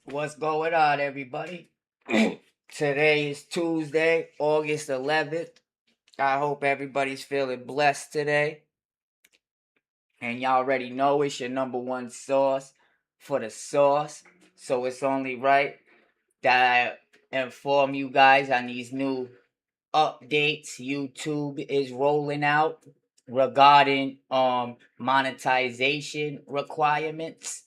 What's going on, everybody? Today is Tuesday, August 11th. I hope everybody's feeling blessed today. And y'all already know it's your number one source for the sauce. So it's only right that I inform you guys on these new updates YouTube is rolling out regarding monetization requirements.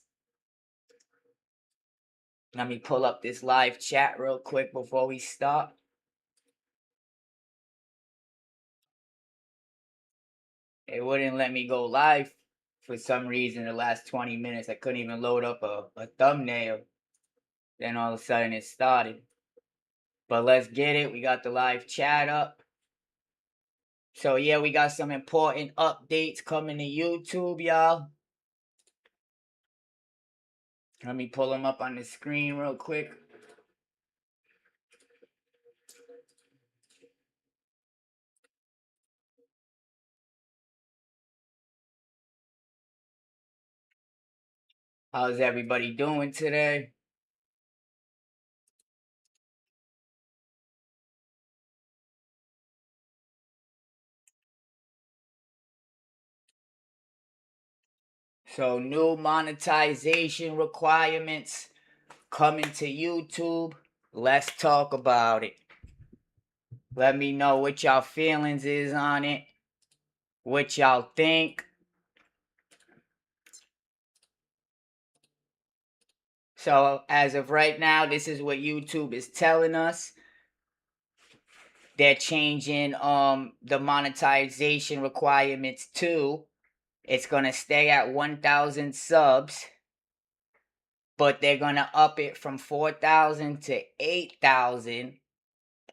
Let me pull up this live chat real quick before we start. It wouldn't let me go live for some reason the last 20 minutes. I couldn't even load up a thumbnail. Then all of a sudden it started. But let's get it. We got the live chat up. So yeah, we got some important updates coming to YouTube, y'all. Let me pull them up on the screen real quick. How's everybody doing today? So new monetization requirements coming to YouTube. Let's talk about it. Let me know what y'all feelings is on it. What y'all think. So as of right now, this is what YouTube is telling us. They're changing the monetization requirements too. It's gonna stay at 1,000 subs, but they're gonna up it from 4,000 to 8,000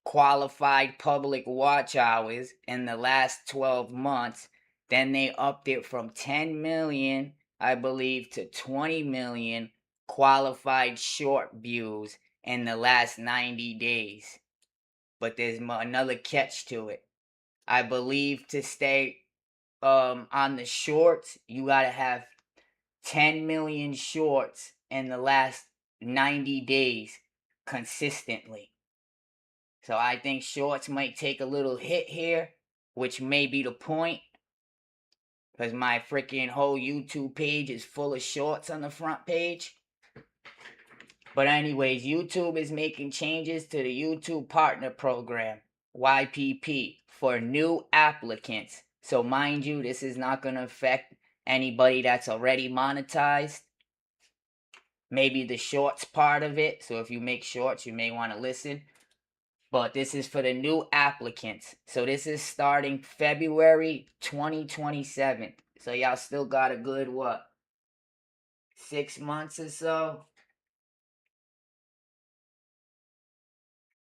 qualified public watch hours in the last 12 months. Then they upped it from 10 million, I believe, to 20 million qualified short views in the last 90 days. But there's another catch to it. I believe to stay on the shorts, you gotta have 10 million shorts in the last 90 days consistently. So I think shorts might take a little hit here, which may be the point. Because my freaking whole YouTube page is full of shorts on the front page. But anyways, YouTube is making changes to the YouTube Partner Program, YPP, for new applicants. So mind you, this is not going to affect anybody that's already monetized. Maybe the shorts part of it. So if you make shorts, you may want to listen. But this is for the new applicants. So this is starting February 2027. So y'all still got a good, 6 months or so?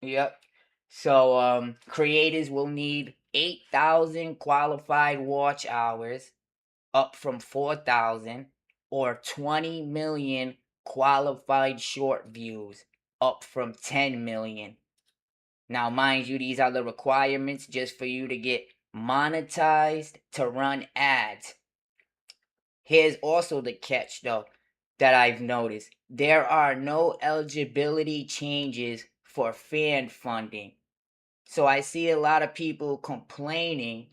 Yep. So creators will need 8,000 qualified watch hours, up from 4,000, or 20 million qualified short views, up from 10 million. Now, mind you, these are the requirements just for you to get monetized to run ads. Here's also the catch, though, that I've noticed. There are no eligibility changes for fan funding. So I see a lot of people complaining,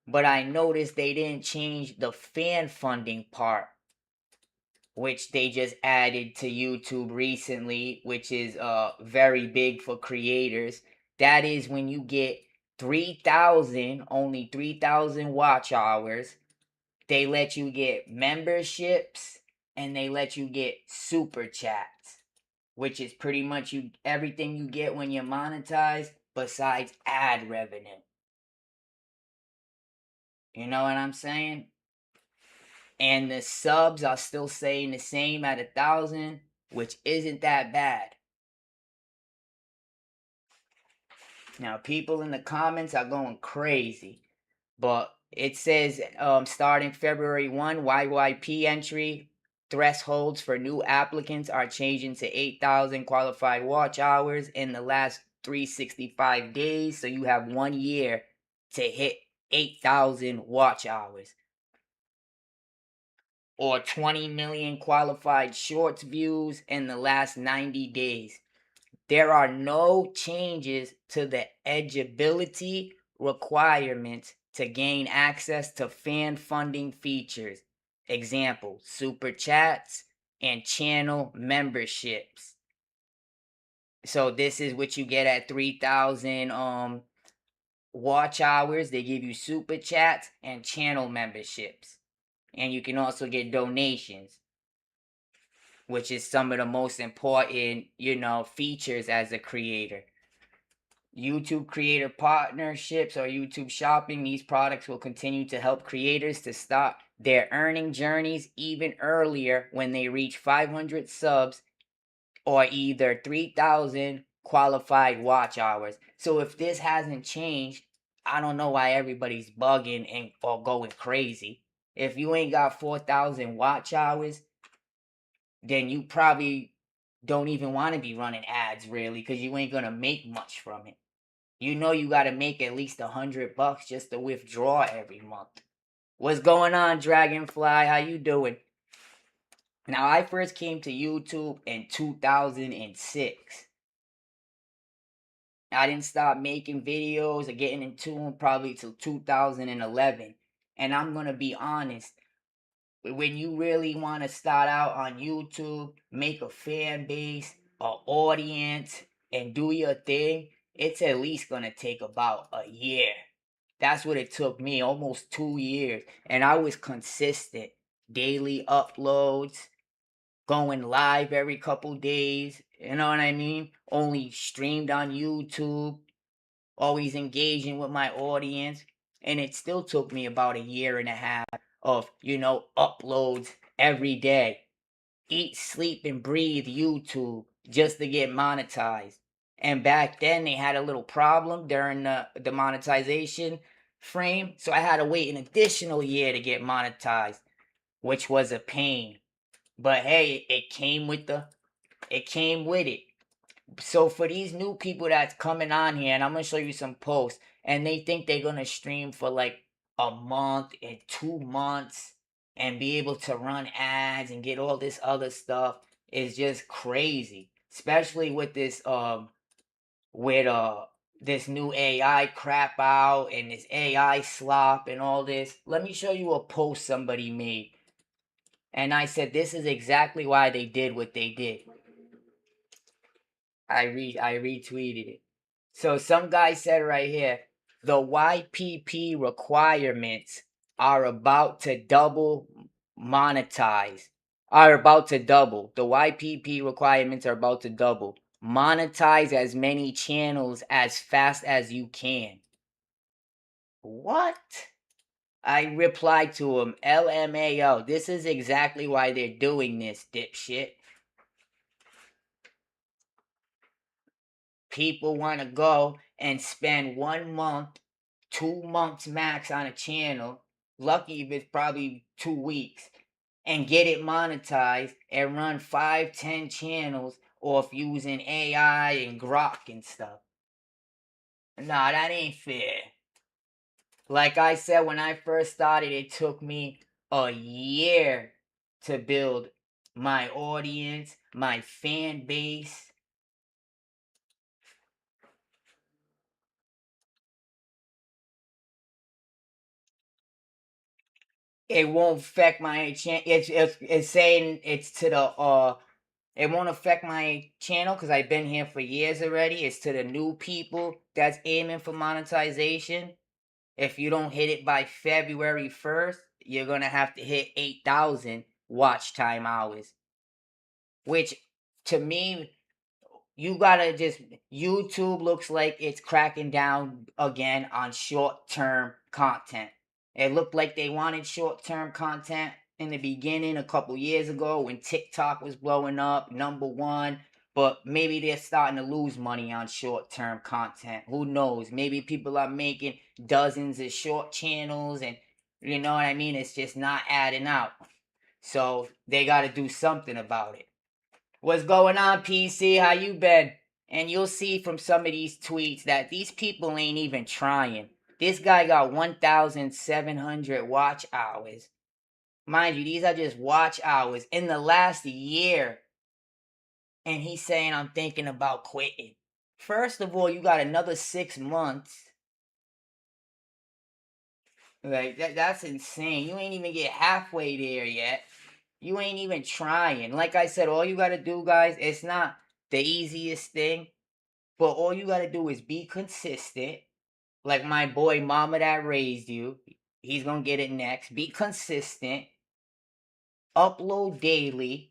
but I noticed they didn't change the fan funding part, which they just added to YouTube recently, which is very big for creators. That is when you get 3,000, only 3,000 watch hours, they let you get memberships and they let you get super chats, which is pretty much everything you get when you're monetized besides ad revenue. You know what I'm saying? And the subs are still staying the same at 1,000, which isn't that bad. Now, people in the comments are going crazy, but it says starting February 1, YYP entry thresholds for new applicants are changing to 8,000 qualified watch hours in the last 365 days. So you have 1 year to hit 8,000 watch hours. or 20 million qualified shorts views in the last 90 days. There are no changes to the eligibility requirements to gain access to fan funding features. Example, super chats and channel memberships. So this is what you get at 3,000 watch hours. They give you super chats and channel memberships. And you can also get donations, which is some of the most important, features as a creator. YouTube creator partnerships or YouTube shopping. These products will continue to help creators to start their earning journeys even earlier when they reach 500 subs or either 3,000 qualified watch hours. So if this hasn't changed, I don't know why everybody's bugging and or going crazy. If you ain't got 4,000 watch hours, then you probably don't even want to be running ads really, because you ain't gonna make much from it. You know you gotta make at least $100 just to withdraw every month. What's going on, Dragonfly? How you doing? Now, I first came to YouTube in 2006. I didn't start making videos or getting into them probably till 2011. And I'm gonna be honest, when you really want to start out on YouTube, make a fan base, a audience, and do your thing, it's at least gonna take about a year. That's what it took me, almost 2 years. And I was consistent. Daily uploads, going live every couple days. You know what I mean? Only streamed on YouTube, always engaging with my audience. And it still took me about a year and a half of, uploads every day. Eat, sleep, and breathe YouTube just to get monetized. And back then they had a little problem during the monetization frame. So I had to wait an additional year to get monetized, which was a pain. But hey, it came with it. So for these new people that's coming on here, and I'm gonna show you some posts, and they think they're gonna stream for like a month and 2 months and be able to run ads and get all this other stuff is just crazy. Especially with with this new AI crap out and this AI slop and all this. Let me show you a post somebody made. And I said this is exactly why they did what they did. I retweeted it. So some guy said right here, the YPP requirements are about to double monetize. Are about to double. The YPP requirements are about to double. Monetize as many channels as fast as you can. What? I replied to him, LMAO. This is exactly why they're doing this, dipshit. People want to go and spend 1 month, 2 months max on a channel, lucky if it's probably 2 weeks, and get it monetized and run 5, 10 channels off using AI and Grok and stuff. Nah, that ain't fair. Like I said, when I first started, it took me a year to build my audience, my fan base. It won't affect my channel. It's saying it's to the it won't affect my channel because I've been here for years already. It's to the new people that's aiming for monetization. If you don't hit it by February 1st, you're gonna have to hit 8,000 watch time hours, which to me, you gotta just, YouTube looks like it's cracking down again on short-term content. It looked like they wanted short-term content in the beginning a couple years ago when TikTok was blowing up, number one. But maybe they're starting to lose money on short-term content. Who knows? Maybe people are making dozens of short channels and you know what I mean? It's just not adding out. So they gotta do something about it. What's going on, PC? How you been? And you'll see from some of these tweets that these people ain't even trying. This guy got 1,700 watch hours. Mind you, these are just watch hours in the last year. And he's saying, I'm thinking about quitting. First of all, you got another 6 months. Like, that's insane. You ain't even get halfway there yet. You ain't even trying. Like I said, all you got to do, guys, it's not the easiest thing, but all you got to do is be consistent. Like my boy, Mama that raised you, he's going to get it next. Be consistent, upload daily,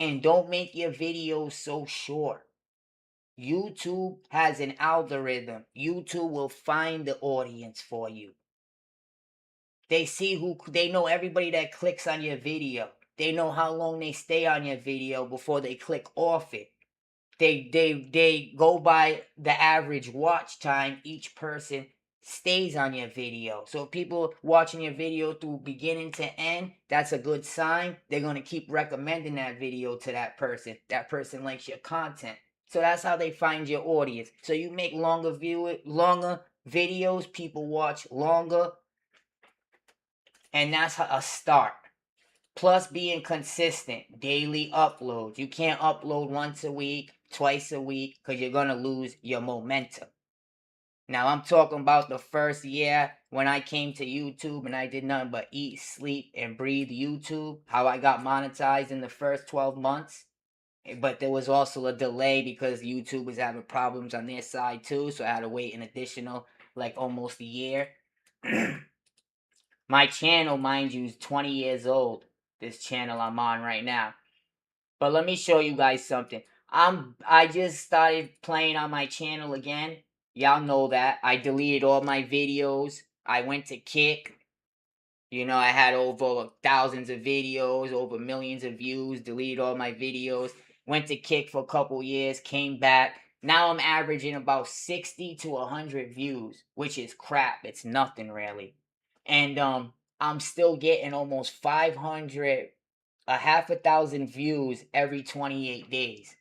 and don't make your videos so short. YouTube has an algorithm. YouTube will find the audience for you. They see they know everybody that clicks on your video. They know how long they stay on your video before they click off it. They go by the average watch time each person stays on your video. So if people watching your video through beginning to end, that's a good sign. They're gonna keep recommending that video to that person. That person likes your content. So that's how they find your audience. So you make longer videos, people watch longer, and that's a start. Plus being consistent, daily uploads. You can't upload once a week, twice a week, because you're going to lose your momentum. Now, I'm talking about the first year when I came to YouTube and I did nothing but eat, sleep, and breathe YouTube, how I got monetized in the first 12 months. But there was also a delay because YouTube was having problems on their side too, so I had to wait an additional, like, almost a year. My channel, mind you, is 20 years old. This channel I'm on right now. But let me show you guys something. I just started playing on my channel again. Y'all know that. I deleted all my videos. I went to Kick. You know, I had over thousands of videos, over millions of views, deleted all my videos. Went to Kick for a couple years, came back. Now I'm averaging about 60 to 100 views, which is crap. It's nothing really. And I'm still getting almost 500, a half a thousand views every 28 days.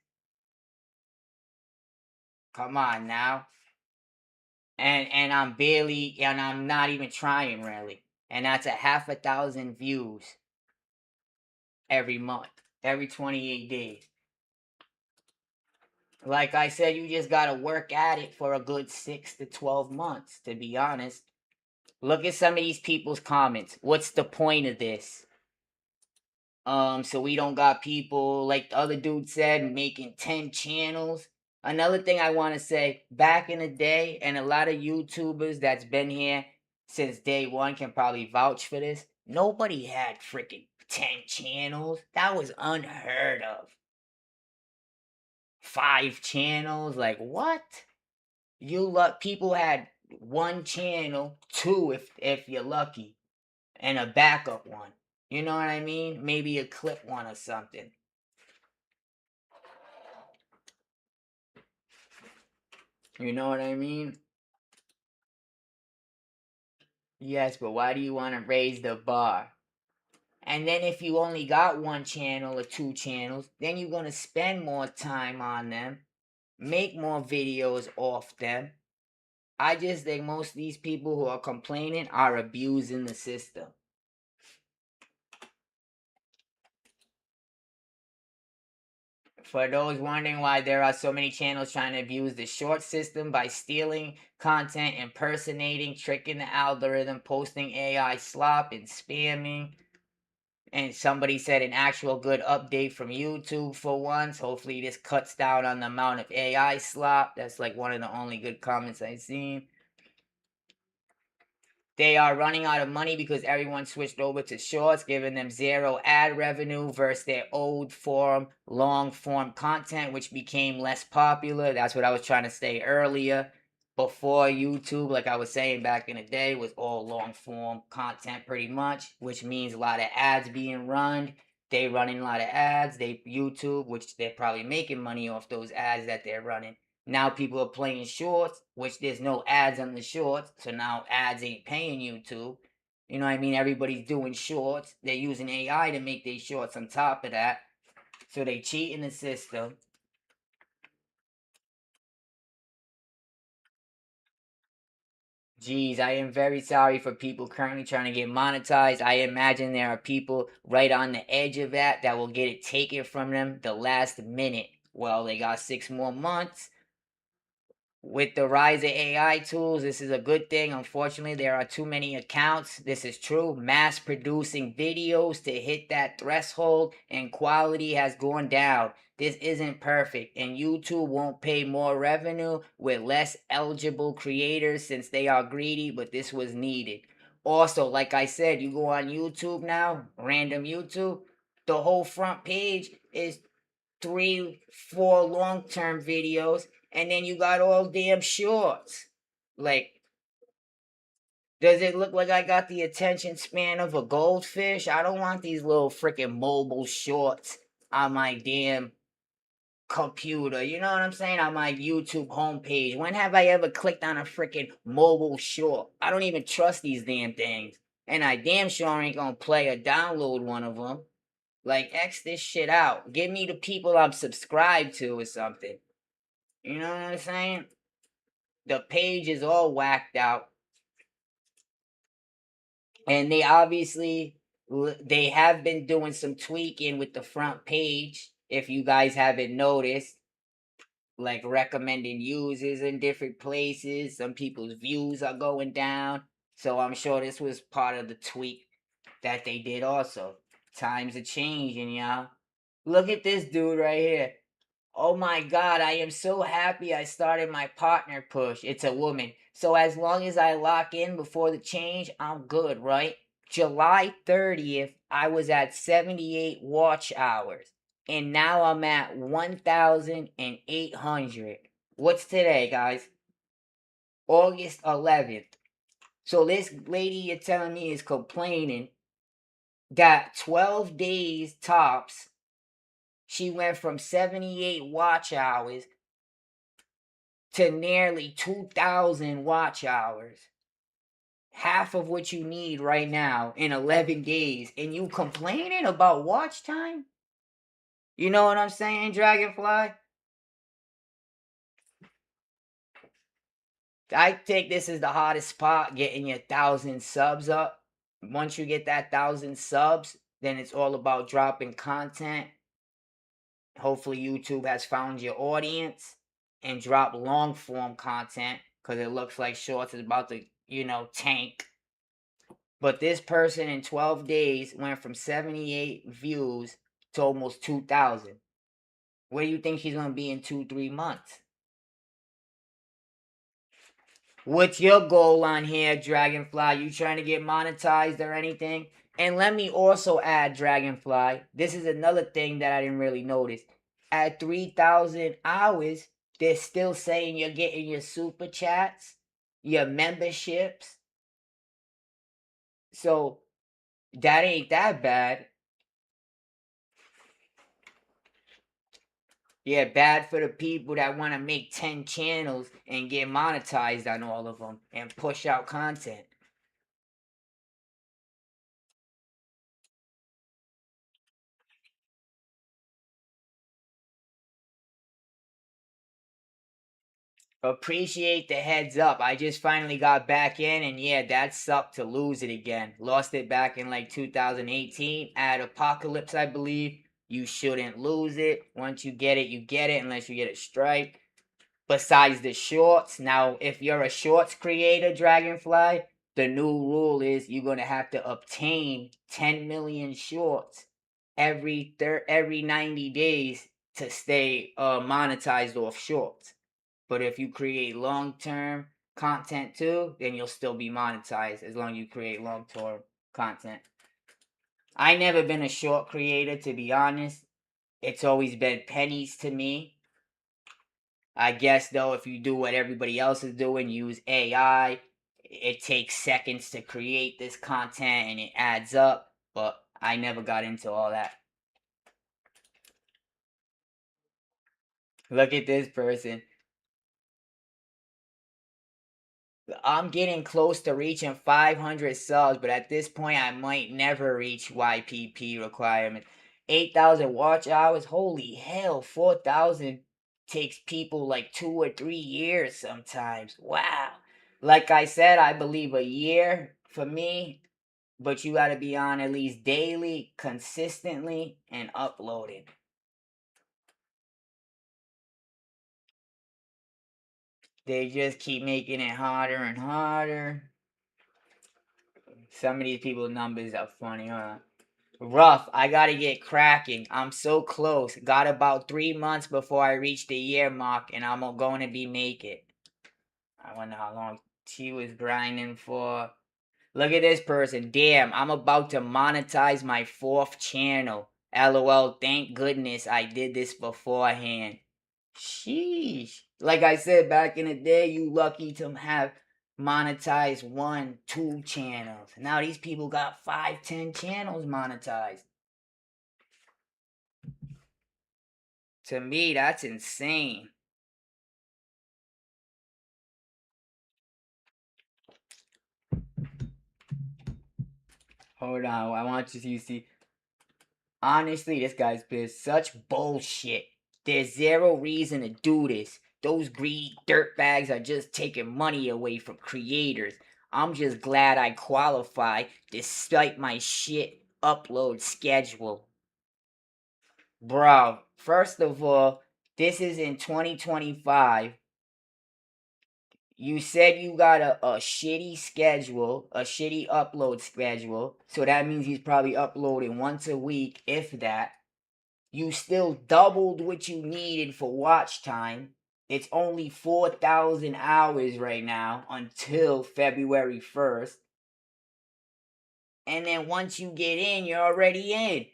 Come on now. And I'm not even trying really. And that's a half a thousand views every month, every 28 days. Like I said, you just gotta work at it for a good 6 to 12 months, to be honest. Look at some of these people's comments. What's the point of this? So we don't got people, like the other dude said, making 10 channels. Another thing I want to say, back in the day, and a lot of YouTubers that's been here since day one can probably vouch for this. Nobody had freaking 10 channels. That was unheard of. 5 channels, like what? People had one channel, two if you're lucky, and a backup one. You know what I mean? Maybe a clip one or something. You know what I mean? Yes, but why do you want to raise the bar? And then if you only got one channel or two channels, then you're going to spend more time on them, make more videos off them. I just think most of these people who are complaining are abusing the system. For those wondering why there are so many channels trying to abuse the short system by stealing content, impersonating, tricking the algorithm, posting AI slop, and spamming. And somebody said an actual good update from YouTube for once. Hopefully this cuts down on the amount of AI slop. That's like one of the only good comments I've seen. They are running out of money because everyone switched over to shorts, giving them zero ad revenue versus their old form, long form content, which became less popular. That's what I was trying to say earlier. Before YouTube, like I was saying back in the day, was all long form content pretty much, which means a lot of ads being run. They running a lot of ads. YouTube, which they're probably making money off those ads that they're running. Now people are playing shorts, which there's no ads on the shorts, so now ads ain't paying YouTube. You know what I mean? Everybody's doing shorts. They're using AI to make their shorts on top of that. So they cheat in the system. Geez, I am very sorry for people currently trying to get monetized. I imagine there are people right on the edge of that will get it taken from them the last minute. Well, they got 6 more months. With the rise of AI tools, this is a good thing. Unfortunately, there are too many accounts. This is true. Mass producing videos to hit that threshold and quality has gone down. This isn't perfect, and YouTube won't pay more revenue with less eligible creators since they are greedy, but this was needed. Also, like I said, you go on YouTube now, random YouTube, the whole front page is 3, 4 long-term videos, and then you got all damn shorts. Like, does it look like I got the attention span of a goldfish? I don't want these little freaking mobile shorts on my damn computer. You know what I'm saying? On my YouTube homepage. When have I ever clicked on a freaking mobile short? I don't even trust these damn things. And I damn sure ain't gonna play or download one of them. Like, X this shit out. Give me the people I'm subscribed to or something. You know what I'm saying? The page is all whacked out. And they obviously, they have been doing some tweaking with the front page. If you guys haven't noticed, like recommending users in different places. Some people's views are going down. So I'm sure this was part of the tweak that they did also. Times are changing, y'all. Look at this dude right here. Oh my God, I am so happy I started my partner push. It's a woman. So as long as I lock in before the change, I'm good, right? July 30th, I was at 78 watch hours. And now I'm at 1,800. What's today, guys? August 11th. So this lady you're telling me is complaining that 12 days tops, she went from 78 watch hours to nearly 2,000 watch hours. Half of what you need right now in 11 days. And you complaining about watch time? You know what I'm saying, Dragonfly? I think this is the hottest spot, getting your 1,000 subs up. Once you get that 1,000 subs, then it's all about dropping content. Hopefully YouTube has found your audience and drop long form content, because it looks like shorts is about to, tank. But this person in 12 days went from 78 views to almost 2,000. Where do you think she's going to be in 2, 3 months? What's your goal on here, Dragonfly? You trying to get monetized or anything? And let me also add, Dragonfly, this is another thing that I didn't really notice. At 3,000 hours, they're still saying you're getting your super chats, your memberships. So that ain't that bad. Yeah, bad for the people that want to make 10 channels and get monetized on all of them and push out content. Appreciate the heads up. I just finally got back in, and yeah, that sucked to lose it again. Lost it back in like 2018 at Apocalypse, I believe. You shouldn't lose it. Once you get it, you get it, unless you get a strike. Besides the shorts, now if you're a shorts creator, Dragonfly, the new rule is you're gonna have to obtain 10 million shorts every 90 days to stay monetized off shorts. But if you create long-term content too, then you'll still be monetized as long as you create long-term content. I never been a short creator, to be honest. It's always been pennies to me. I guess though, if you do what everybody else is doing, use AI, it takes seconds to create this content and it adds up. But I never got into all that. Look at this person. I'm getting close to reaching 500 subs, but at this point, I might never reach YPP requirement. 8,000 watch hours? Holy hell, 4,000 takes people like 2 or 3 years sometimes. Wow. Like I said, I believe a year for me, but you got to be on at least daily, consistently, and uploading. They just keep making it harder and harder. Some of these people's numbers are funny, huh? Rough, I gotta get cracking. I'm so close. Got about 3 months before I reach the year mark, and I'm going to be make it. I wonder how long she was grinding for. Look at this person. Damn, I'm about to monetize my 4th channel. LOL, thank goodness I did this beforehand. Sheesh. Like I said back in the day, you lucky to have monetized 1, 2 channels. Now these people got 5, 10 channels monetized. To me, that's insane. Hold on, I want you to see. Honestly, this guy's been such bullshit. There's zero reason to do this. Those greedy dirtbags are just taking money away from creators. I'm just glad I qualify despite my shit upload schedule. Bro, first of all, this is in 2025. You said you got a shitty schedule, a shitty upload schedule. So that means he's probably uploading once a week, if that. You still doubled what you needed for watch time. It's only 4,000 hours right now until February 1st. And then once you get in, you're already in.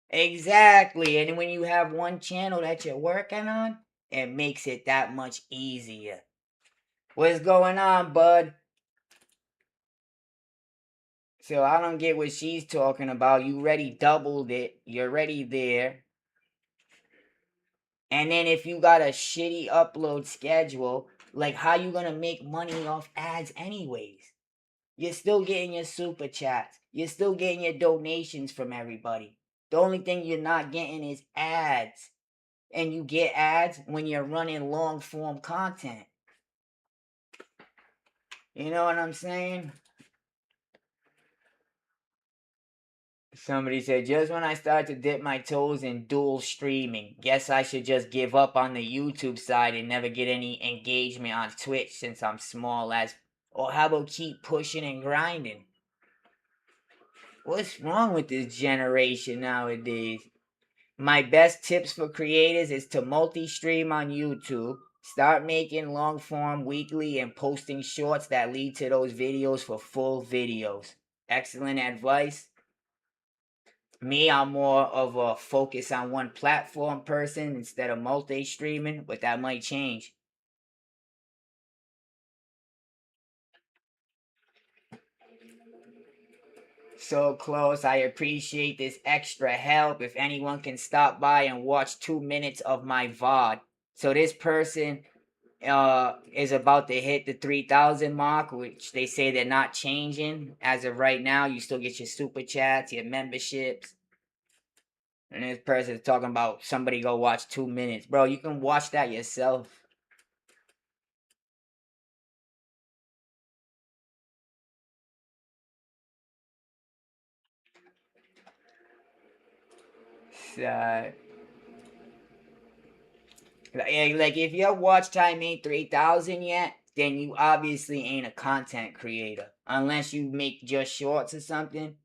Exactly. And when you have one channel that you're working on, it makes it that much easier. What's going on, bud? So I don't get what she's talking about. You already doubled it. You're already there. And then if you got a shitty upload schedule, like how you gonna make money off ads anyways? You're still getting your super chats. You're still getting your donations from everybody. The only thing you're not getting is ads. And you get ads when you're running long form content. You know what I'm saying? Somebody said, just when I start to dip my toes in dual streaming, guess I should just give up on the YouTube side and never get any engagement on Twitch since I'm small as. Or how about keep pushing and grinding? What's wrong with this generation nowadays? My best tips for creators is to multi-stream on YouTube, start making long form weekly and posting shorts that lead to those videos for full videos. Excellent advice. Me, I'm more of a focus on one platform person instead of multi-streaming, but that might change. So close. I appreciate this extra help. If anyone can stop by and watch 2 minutes of my VOD. So this person is about to hit the 3,000 mark, which they say they're not changing as of right now. You still get your super chats, your memberships. And this person is talking about somebody go watch 2 minutes. Bro, you can watch that yourself. So, like if your watch time ain't 3,000 yet, then you obviously ain't a content creator. Unless you make just shorts or something,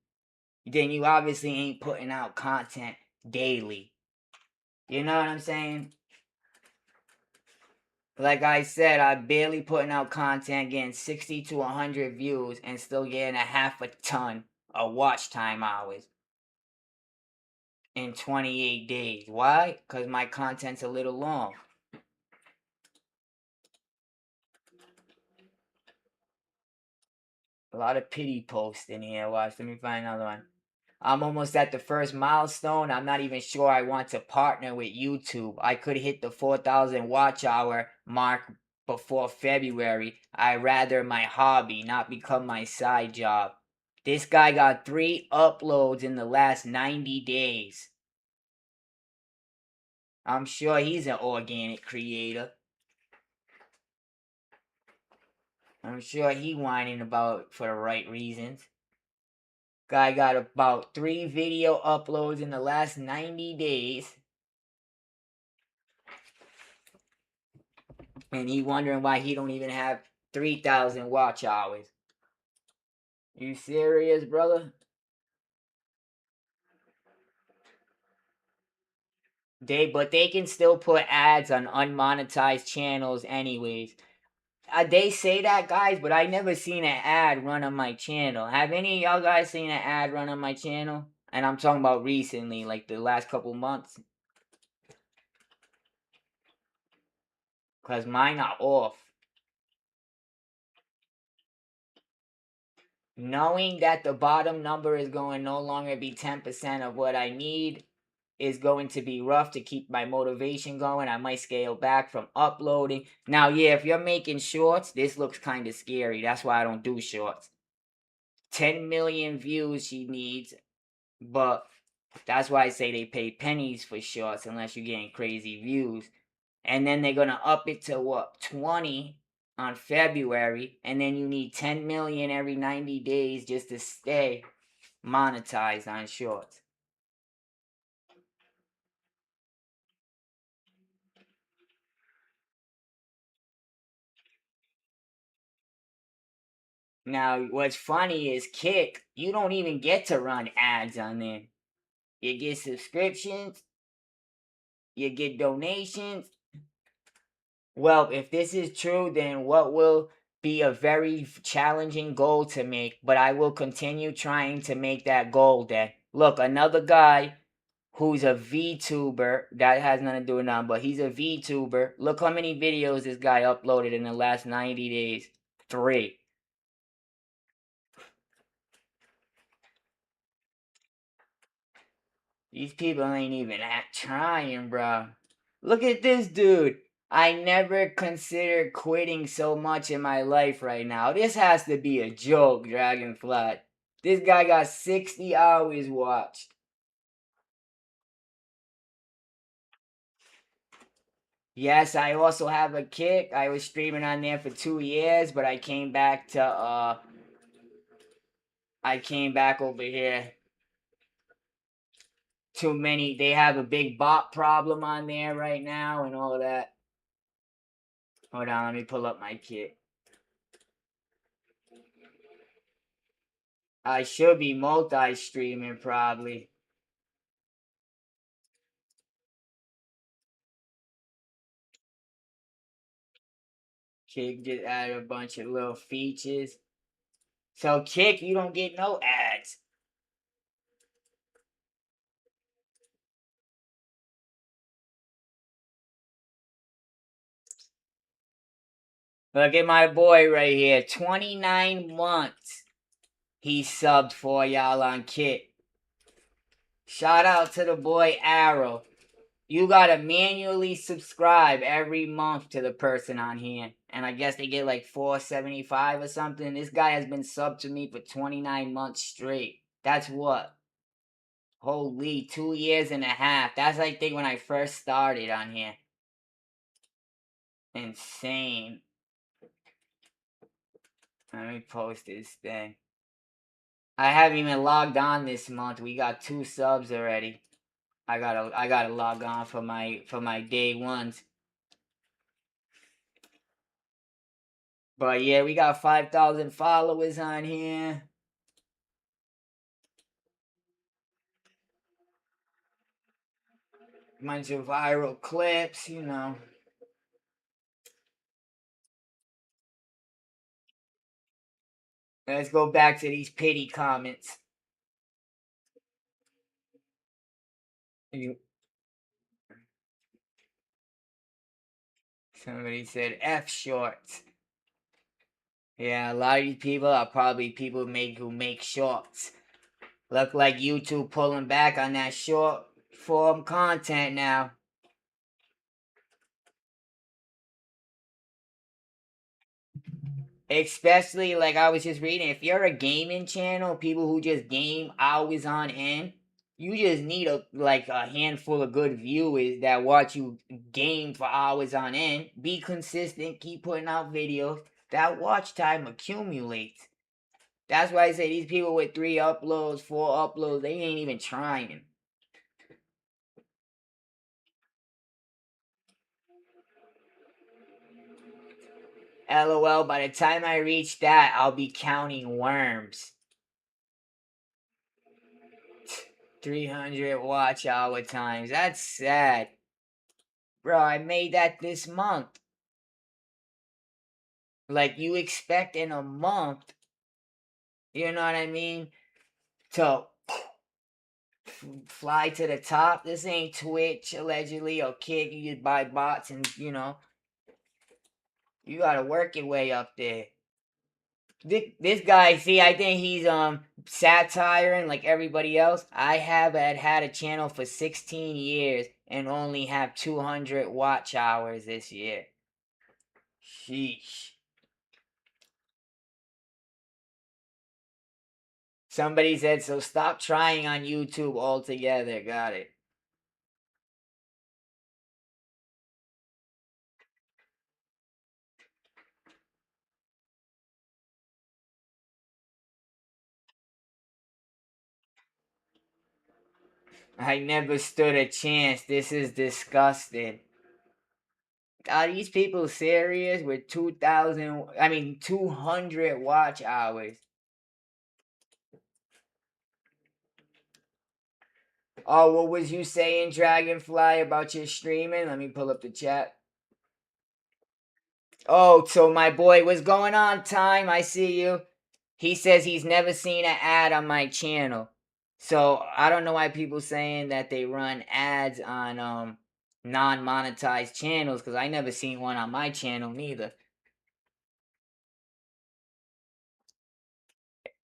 then you obviously ain't putting out content daily. You know what I'm saying? Like I said, I barely putting out content, getting 60 to 100 views, and still getting a half a ton of watch time hours in 28 days. Why? Because my content's a little long. A lot of pity posts in here. Watch, let me find another one. I'm almost at the first milestone. I'm not even sure I want to partner with YouTube. I could hit the 4,000 watch hour mark before February. I rather my hobby, not become my side job. This guy got 3 uploads in the last 90 days. I'm sure he's an organic creator. I'm sure he whining about for the right reasons. Guy got about 3 video uploads in the last 90 days. And he wondering why he don't even have 3,000 watch hours. You serious, brother? But they can still put ads on unmonetized channels anyways. They say that, guys, but I never seen an ad run on my channel. Have any of y'all guys seen an ad run on my channel? And I'm talking about recently, like the last couple months. Cause mine are off. Knowing that the bottom number is going to no longer be 10% of what I need is going to be rough to keep my motivation going. I might scale back from uploading. Now, yeah, if you're making shorts, this looks kind of scary. That's why I don't do shorts. 10 million views she needs, but that's why I say they pay pennies for shorts unless you're getting crazy views. And then they're going to up it to what? 20 on February, and then you need 10 million every 90 days just to stay monetized on shorts. Now, what's funny is Kick, you don't even get to run ads on there. You get subscriptions, you get donations. Well, if this is true, then what will be a very challenging goal to make, but I will continue trying to make that goal then. Look, another guy who's a VTuber, that has nothing to do with nothing, but he's a VTuber. Look how many videos this guy uploaded in the last 90 days. 3. These people ain't even trying, bro. Look at this dude. I never considered quitting so much in my life right now. This has to be a joke, Dragonfly. This guy got 60 hours watched. Yes, I also have a Kick. I was streaming on there for 2 years, but I came back over here. Too many. They have a big bot problem on there right now and all of that. Hold on, let me pull up my Kick. I should be multi-streaming probably. Kick just added a bunch of little features. So Kick, you don't get no ads. Look at my boy right here. 29 months. He subbed for y'all on Kick. Shout out to the boy Arrow. You gotta manually subscribe every month to the person on here. And I guess they get like $4.75 or something. This guy has been subbed to me for 29 months straight. That's what? Holy, 2 years and a half. That's I think when I first started on here. Insane. Let me post this thing. I haven't even logged on this month. We got 2 subs already. I gotta log on for my day ones. But yeah, we got 5,000 followers on here. Bunch of viral clips, you know. Let's go back to these pity comments. Somebody said F shorts. Yeah, a lot of these people are probably people who make shorts. Look like YouTube pulling back on that short form content now. Especially like I was just reading, if you're a gaming channel, people who just game hours on end, you just need a handful of good viewers that watch you game for hours on end. Be consistent, keep putting out videos. that watch time accumulates. That's why I say these people with 3 uploads, 4 uploads, they ain't even trying. LOL, by the time I reach that, I'll be counting worms. 300 watch hour times. That's sad. Bro, I made that this month. Like, you expect in a month, you know what I mean, to fly to the top. This ain't Twitch, allegedly, or Kick. You just buy bots and, you gotta work your way up there. This guy, see, I think he's satiring like everybody else. I have had a channel for 16 years and only have 200 watch hours this year. Sheesh. Somebody said, so stop trying on YouTube altogether. Got it. I never stood a chance. This is disgusting. Are these people serious with 200 watch hours? Oh, what was you saying, Dragonfly, about your streaming? Let me pull up the chat. Oh, so my boy, what's going on, Time? I see you. He says he's never seen an ad on my channel. So I don't know why people saying that they run ads on non-monetized channels, because I never seen one on my channel neither.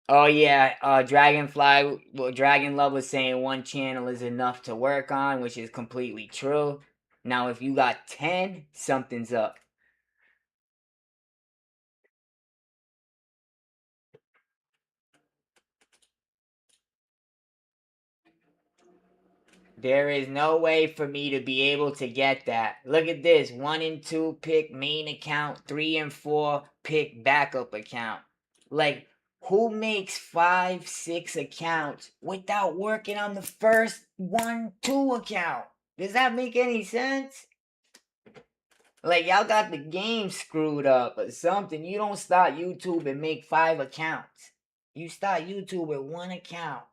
Oh yeah, Dragonfly, well, Dragon Love was saying one channel is enough to work on, which is completely true. Now, if you got 10, something's up. There is no way for me to be able to get that. Look at this. 1 and 2 pick main account, 3 and 4 pick backup account. Like, who makes 5, 6 accounts without working on the first 1, 2 account? Does that make any sense? Like, y'all got the game screwed up or something. You don't start YouTube and make 5 accounts. You start YouTube with 1 account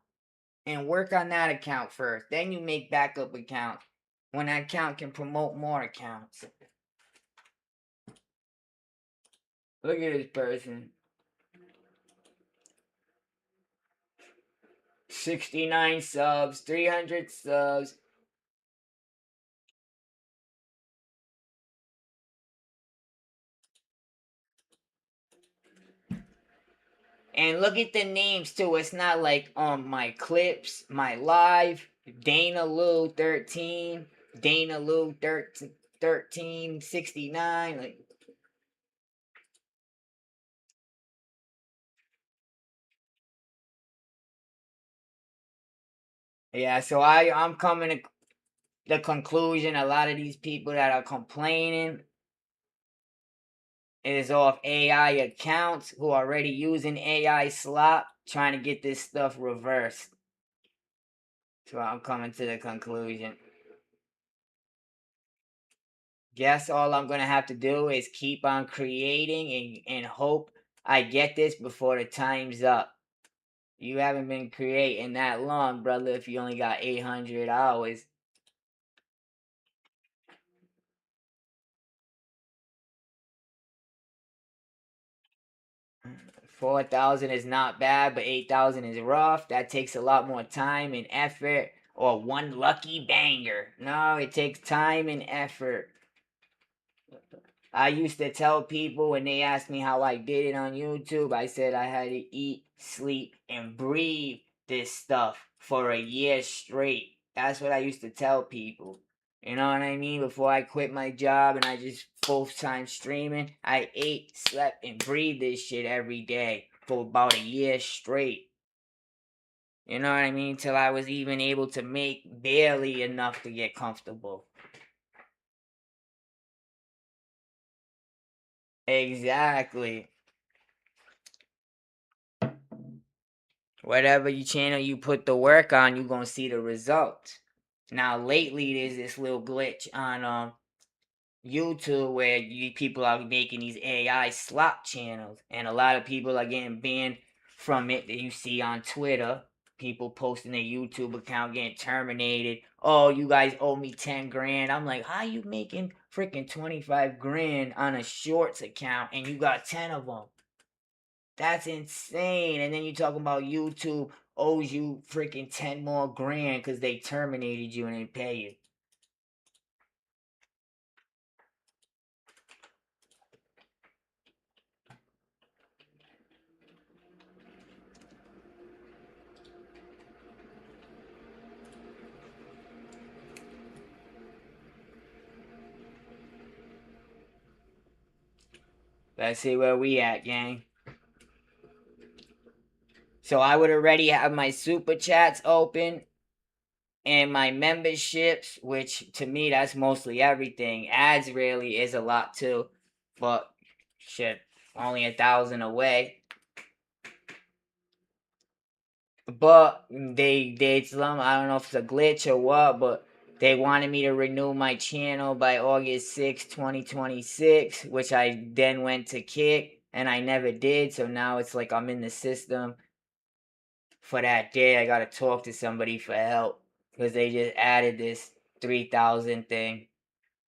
and work on that account first. Then you make backup accounts when that account can promote more accounts. Look at this person. 69 subs, 300 subs. And look at the names too. It's not like my clips, my live, Dana Lou 13, Dana Lou 1369. Like, yeah, so I'm coming to the conclusion a lot of these people that are complaining is off AI accounts who are already using AI slop trying to get this stuff reversed. So I'm coming to the conclusion. Guess all I'm gonna have to do is keep on creating and hope I get this before the time's up. You haven't been creating that long, brother, if you only got 800 hours. 4,000 is not bad, but 8,000 is rough. That takes a lot more time and effort. Or one lucky banger. No, it takes time and effort. I used to tell people when they asked me how I did it on YouTube, I said I had to eat, sleep, and breathe this stuff for a year straight. That's what I used to tell people. You know what I mean? Before I quit my job and I just full time streaming, I ate, slept, and breathed this shit every day for about a year straight. You know what I mean? Till I was even able to make barely enough to get comfortable. Exactly. Whatever you channel you put the work on, you're gonna see the results. Now lately there's this little glitch on YouTube where people are making these AI slop channels, and a lot of people are getting banned from it. That you see on Twitter, people posting their YouTube account getting terminated. Oh, you guys owe me 10 grand. I'm like, how you making freaking 25 grand on a shorts account and you got 10 of them? That's insane. And then you talking about YouTube owes you freaking 10 more grand because they terminated you and they pay you. Let's see where we at, gang. So I would already have my super chats open and my memberships, which to me that's mostly everything. Ads really is a lot too, but shit, only 1,000 away. But they some I don't know if it's a glitch or what, but they wanted me to renew my channel by August 6, 2026, which I then went to kick and I never did. So now it's like I'm in the system for that day. I gotta talk to somebody for help because they just added this 3,000 thing.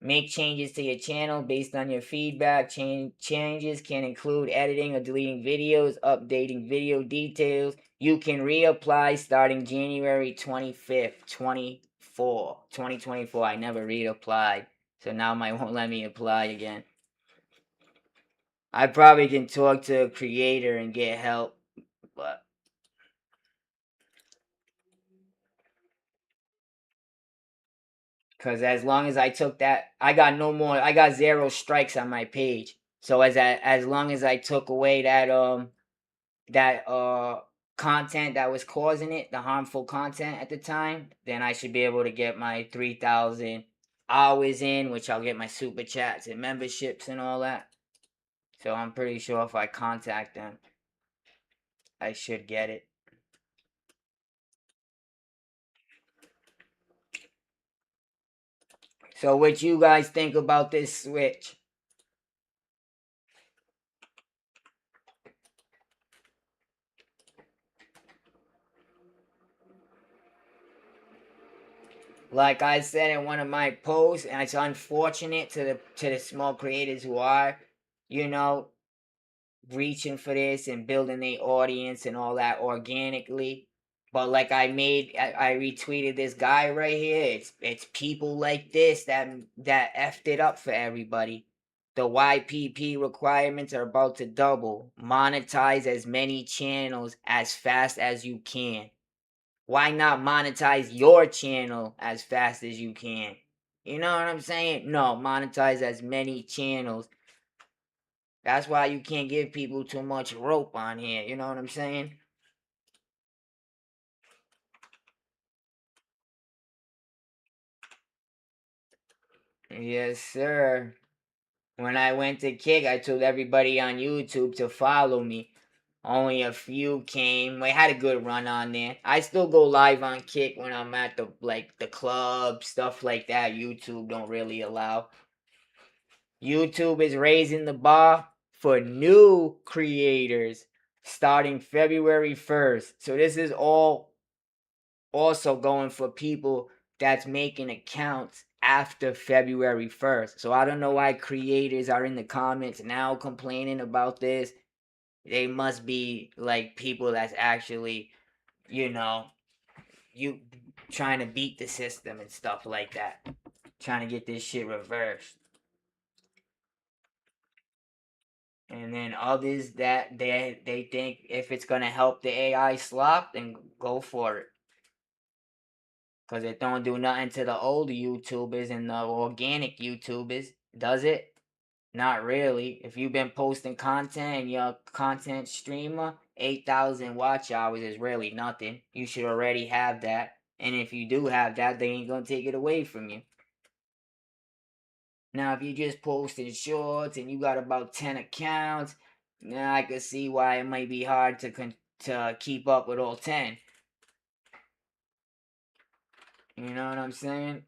Make changes to your channel based on your feedback. Changes can include editing or deleting videos, updating video details. You can reapply starting January 25th, 2024. I never reapplied, so now my won't let me apply again. I probably can talk to a creator and get help, but because as long as I took that, I got no more. I got 0 strikes on my page. So as long as I took away that content that was causing it, the harmful content at the time, then I should be able to get my 3,000 hours in, which I'll get my super chats and memberships and all that. So I'm pretty sure if I contact them, I should get it. So what you guys think about this switch? Like I said in one of my posts, and it's unfortunate to the small creators who are, you know, reaching for this and building their audience and all that organically. But like I retweeted this guy right here. It's people like this that effed it up for everybody. The YPP requirements are about to double. Monetize as many channels as fast as you can. Why not monetize your channel as fast as you can? You know what I'm saying? No, monetize as many channels. That's why you can't give people too much rope on here. You know what I'm saying? Yes, sir. When I went to Kick, I told everybody on YouTube to follow me. Only a few came. I had a good run on there. I still go live on Kick when I'm at the club, stuff like that. YouTube don't really allow. YouTube is raising the bar for new creators starting February 1st. So this is all also going for people that's making accounts after February 1st. So I don't know why creators are in the comments now complaining about this. They must be like people that's actually, you know, you trying to beat the system and stuff like that. Trying to get this shit reversed. And then others that they think if it's gonna help the AI slop, then go for it. Cause it don't do nothing to the old YouTubers and the organic YouTubers, does it? Not really. If you've been posting content and you're a content streamer, 8,000 watch hours is really nothing. You should already have that. And if you do have that, they ain't gonna take it away from you. Now, if you just posting shorts and you got about 10 accounts, now I could see why it might be hard to keep up with all 10. You know what I'm saying?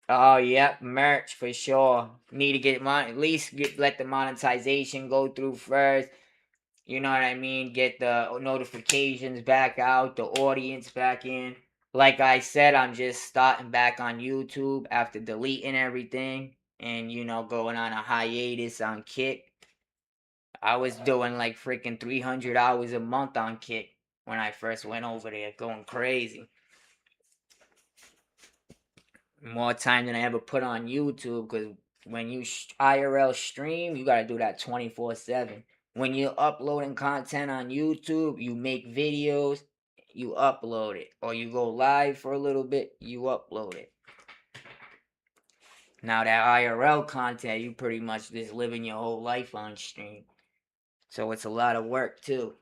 Oh, yep, merch for sure. Need to get at least let the monetization go through first. You know what I mean? Get the notifications back out, the audience back in. Like I said, I'm just starting back on YouTube after deleting everything and, going on a hiatus on Kick. I was doing like freaking 300 hours a month on Kick when I first went over there, going crazy. More time than I ever put on YouTube because when you IRL stream, you got to do that 24/7. When you're uploading content on YouTube, you make videos, you upload it. Or you go live for a little bit, you upload it. Now that IRL content, you pretty much just living your whole life on stream. So it's a lot of work too.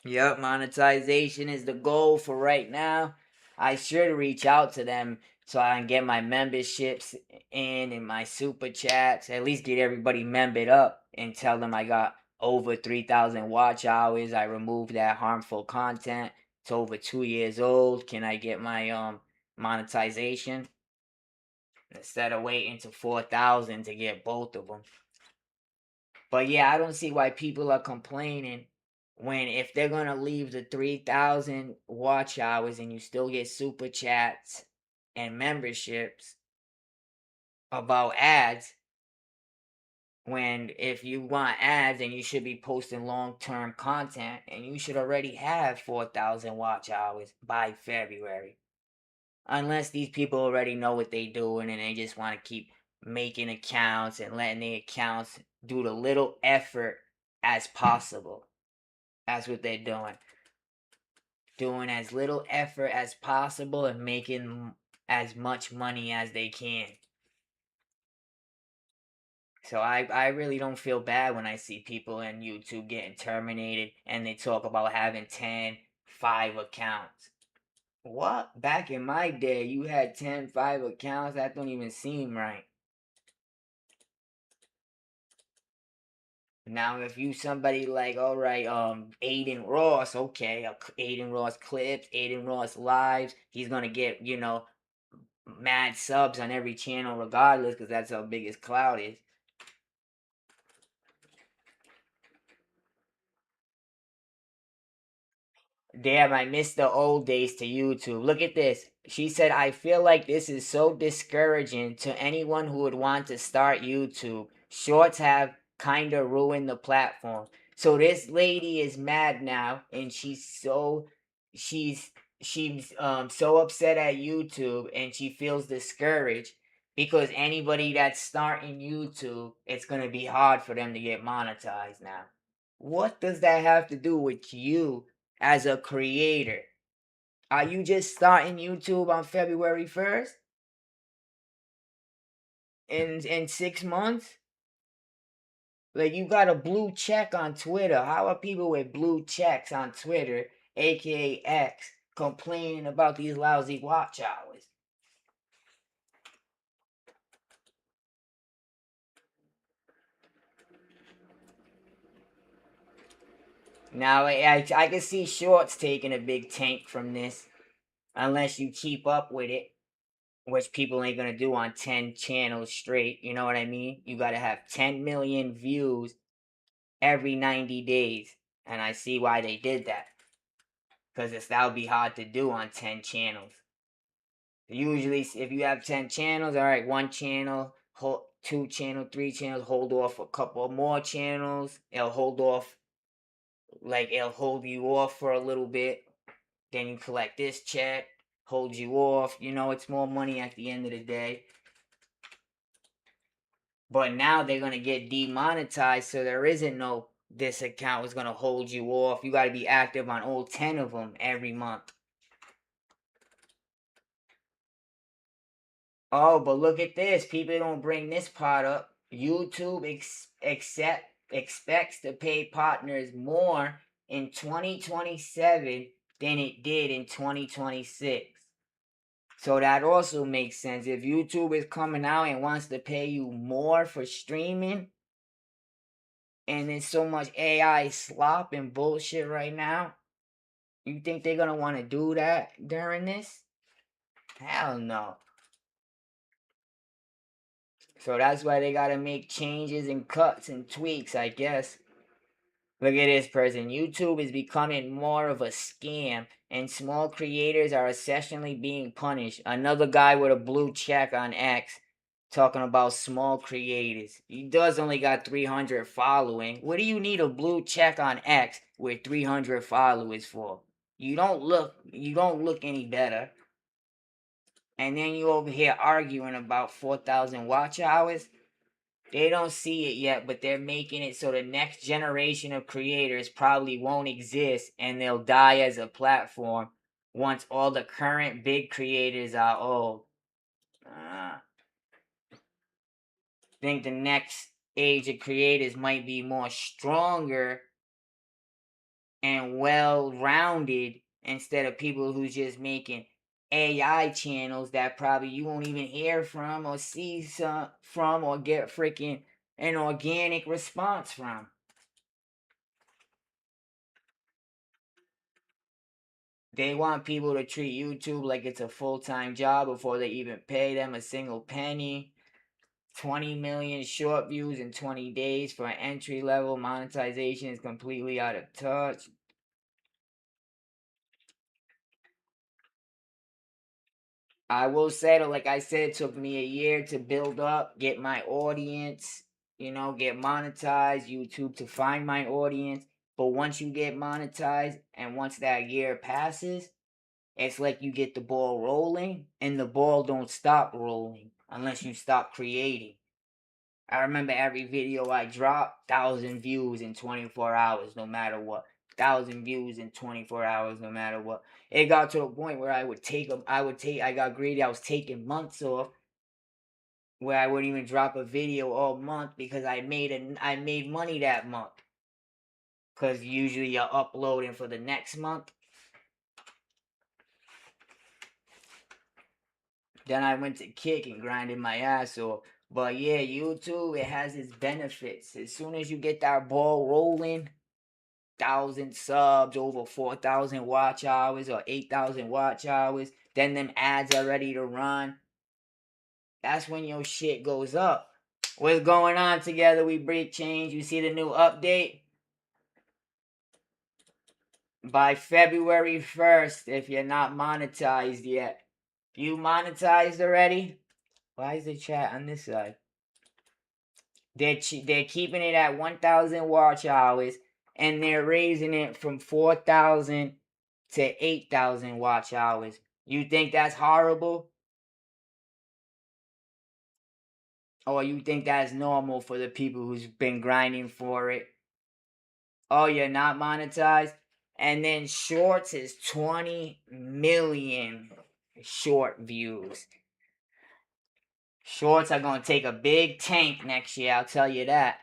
Yep, monetization is the goal for right now. I should reach out to them so I can get my memberships in and my super chats. At least get everybody membered up and tell them I got over 3,000 watch hours. I removed that harmful content. It's over 2 years old. Can I get my monetization instead of waiting to 4,000 to get both of them? But yeah, I don't see why people are complaining when if they're gonna leave the 3,000 watch hours and you still get super chats and memberships about ads. When if you want ads, then you should be posting long-term content and you should already have 4,000 watch hours by February. Unless these people already know what they're doing and they just want to keep making accounts and letting the accounts do the little effort as possible. That's what they're doing. Doing as little effort as possible and making as much money as they can. So I really don't feel bad when I see people in YouTube getting terminated and they talk about having 10, 5 accounts. What? Back in my day, you had 10, 5 accounts? That don't even seem right. Now, if you somebody like, all right, Aiden Ross, okay, Aiden Ross clips, Aiden Ross lives, he's gonna get, mad subs on every channel regardless, because that's how big his clout is. Damn, I missed the old days to YouTube. Look at this. She said, I feel like this is so discouraging to anyone who would want to start YouTube. Shorts have kind of ruined the platform. So this lady is mad now and she's she's so upset at YouTube and she feels discouraged because anybody that's starting YouTube, it's going to be hard for them to get monetized now. What does that have to do with you as a creator? Are you just starting YouTube on February 1st? In 6 months? Like you got a blue check on Twitter. How are people with blue checks on Twitter, aka X, complaining about these lousy watch hours? Now I can see shorts taking a big tank from this, unless you keep up with it, which people ain't gonna do on 10 channels straight. You know what I mean? You gotta have 10 million views every 90 days. And I see why they did that. Because that would be hard to do on 10 channels. Usually, if you have 10 channels, all right, one channel, two channel, three channels, hold off a couple more channels. It'll hold off, like, it'll hold you off for a little bit. Then you collect this check, hold you off. It's more money at the end of the day. But now they're gonna get demonetized, so there isn't no this account is gonna hold you off. You gotta be active on all 10 of them every month. Oh, but look at this. People don't bring this part up. YouTube expects to pay partners more in 2027 than it did in 2026. So that also makes sense. If YouTube is coming out and wants to pay you more for streaming, and there's so much AI slop and bullshit right now, you think they're gonna want to do that during this? Hell no. So that's why they gotta make changes and cuts and tweaks, I guess. Look at this person. YouTube is becoming more of a scam, and small creators are essentially being punished. Another guy with a blue check on X talking about small creators. He does only got 300 following. What do you need a blue check on X with 300 followers for? You don't look any better. And then you over here arguing about 4,000 watch hours. They don't see it yet, but they're making it so the next generation of creators probably won't exist and they'll die as a platform once all the current big creators are old. I think the next age of creators might be more stronger and well rounded instead of people who's just making AI channels that probably you won't even hear from or see some from or get freaking an organic response from. They want people to treat YouTube like it's a full-time job before they even pay them a single penny. 20 million short views in 20 days for an entry level. Monetization is completely out of touch. I will say that, like I said, it took me a year to build up, get my audience, get monetized, YouTube to find my audience. But once you get monetized and once that year passes, it's like you get the ball rolling and the ball don't stop rolling unless you stop creating. I remember every video I dropped, 1,000 views in 24 hours, no matter what. 1,000 views in 24 hours, no matter what. It got to a point where I got greedy. I was taking months off where I wouldn't even drop a video all month because I made money that month. Because usually you're uploading for the next month. Then I went to kick and grinded my ass off. But yeah, YouTube, it has its benefits. As soon as you get that ball rolling, 1,000 subs, over 4,000 watch hours or 8,000 watch hours, then them ads are ready to run. That's when your shit goes up. What's going on together? We break change. You see the new update? By February 1st, if you're not monetized yet. You monetized already? Why is the chat on this side? They're keeping it at 1,000 watch hours, and they're raising it from 4,000 to 8,000 watch hours. You think that's horrible? Or you think that's normal for the people who's been grinding for it? Oh, you're not monetized? And then shorts is 20 million short views. Shorts are going to take a big tank next year, I'll tell you that.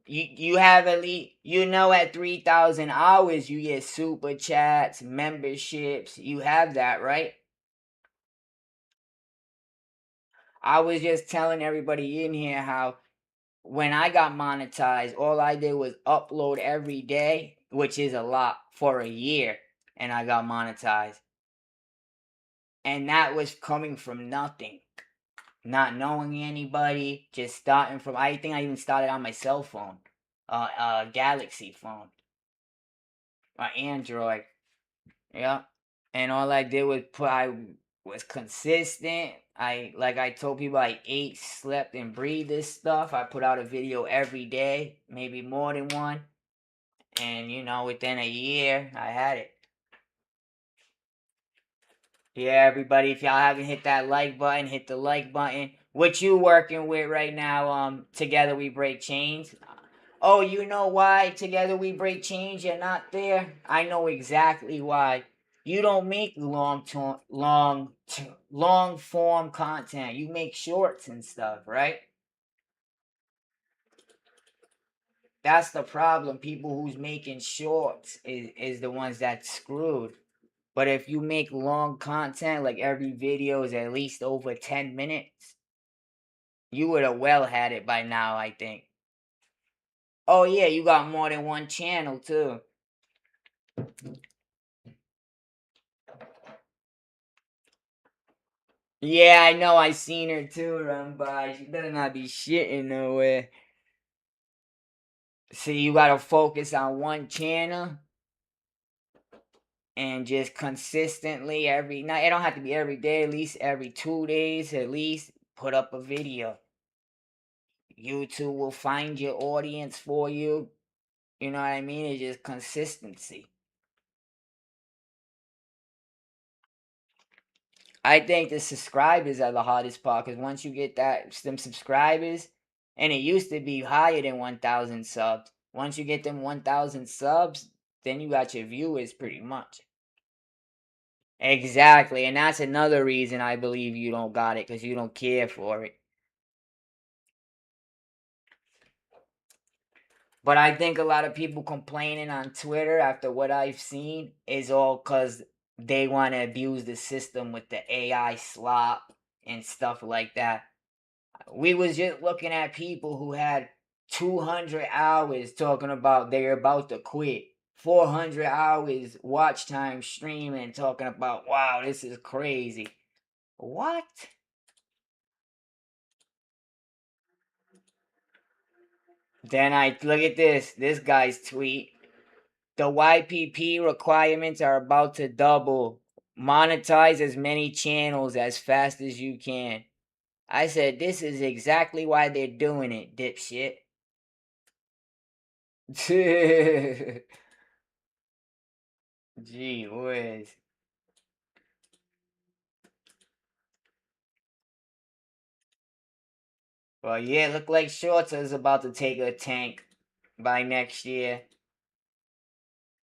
You have at least, at 3,000 hours you get super chats, memberships. You have that, right? I was just telling everybody in here how when I got monetized, all I did was upload every day, which is a lot for a year, and I got monetized. And that was coming from nothing. Not knowing anybody, just starting from, I think I even started on my cell phone, Galaxy phone, or Android. Yeah. And all I did was I was consistent. Like I told people, I ate, slept, and breathed this stuff. I put out a video every day, maybe more than one. And within a year, I had it. Yeah, everybody, if y'all haven't hit that like button, hit the like button. What you working with right now? Together we break chains. Oh, you know why Together We Break Change you're not there? I know exactly why. You don't make long form content. You make shorts and stuff, right? That's the problem. People who's making shorts is the ones that screwed. But if you make long content, like every video is at least over 10 minutes, you would have well had it by now, I think. Oh yeah, you got more than one channel too. Yeah, I know. I seen her too run by. She better not be shitting nowhere. See, you gotta focus on one channel and just consistently every night. It don't have to be every day. At least every 2 days, at least put up a video. YouTube will find your audience for you. You know what I mean? It's just consistency. I think the subscribers are the hardest part because once you get them subscribers, and it used to be higher than 1,000 subs. Once you get them 1,000 subs, then you got your viewers pretty much. Exactly, and that's another reason I believe you don't got it because you don't care for it. But I think a lot of people complaining on Twitter after what I've seen is all because they want to abuse the system with the AI slop and stuff like that. We was just looking at people who had 200 hours talking about they're about to quit. 400 hours watch time streaming talking about, wow, this is crazy. What? Then I look at this guy's tweet. The YPP requirements are about to double. Monetize as many channels as fast as you can. I said, this is exactly why they're doing it, dipshit. Gee whiz. Well, yeah, look like Shorts is about to take a tank by next year.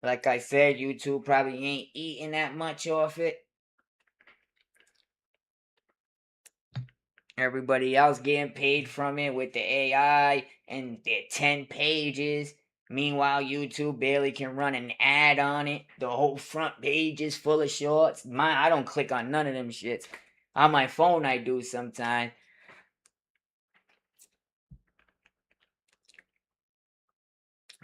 Like I said, YouTube probably ain't eating that much off it. Everybody else getting paid from it with the AI and their 10 pages. Meanwhile, YouTube barely can run an ad on it. The whole front page is full of shorts. I don't click on none of them shits. On my phone, I do sometimes.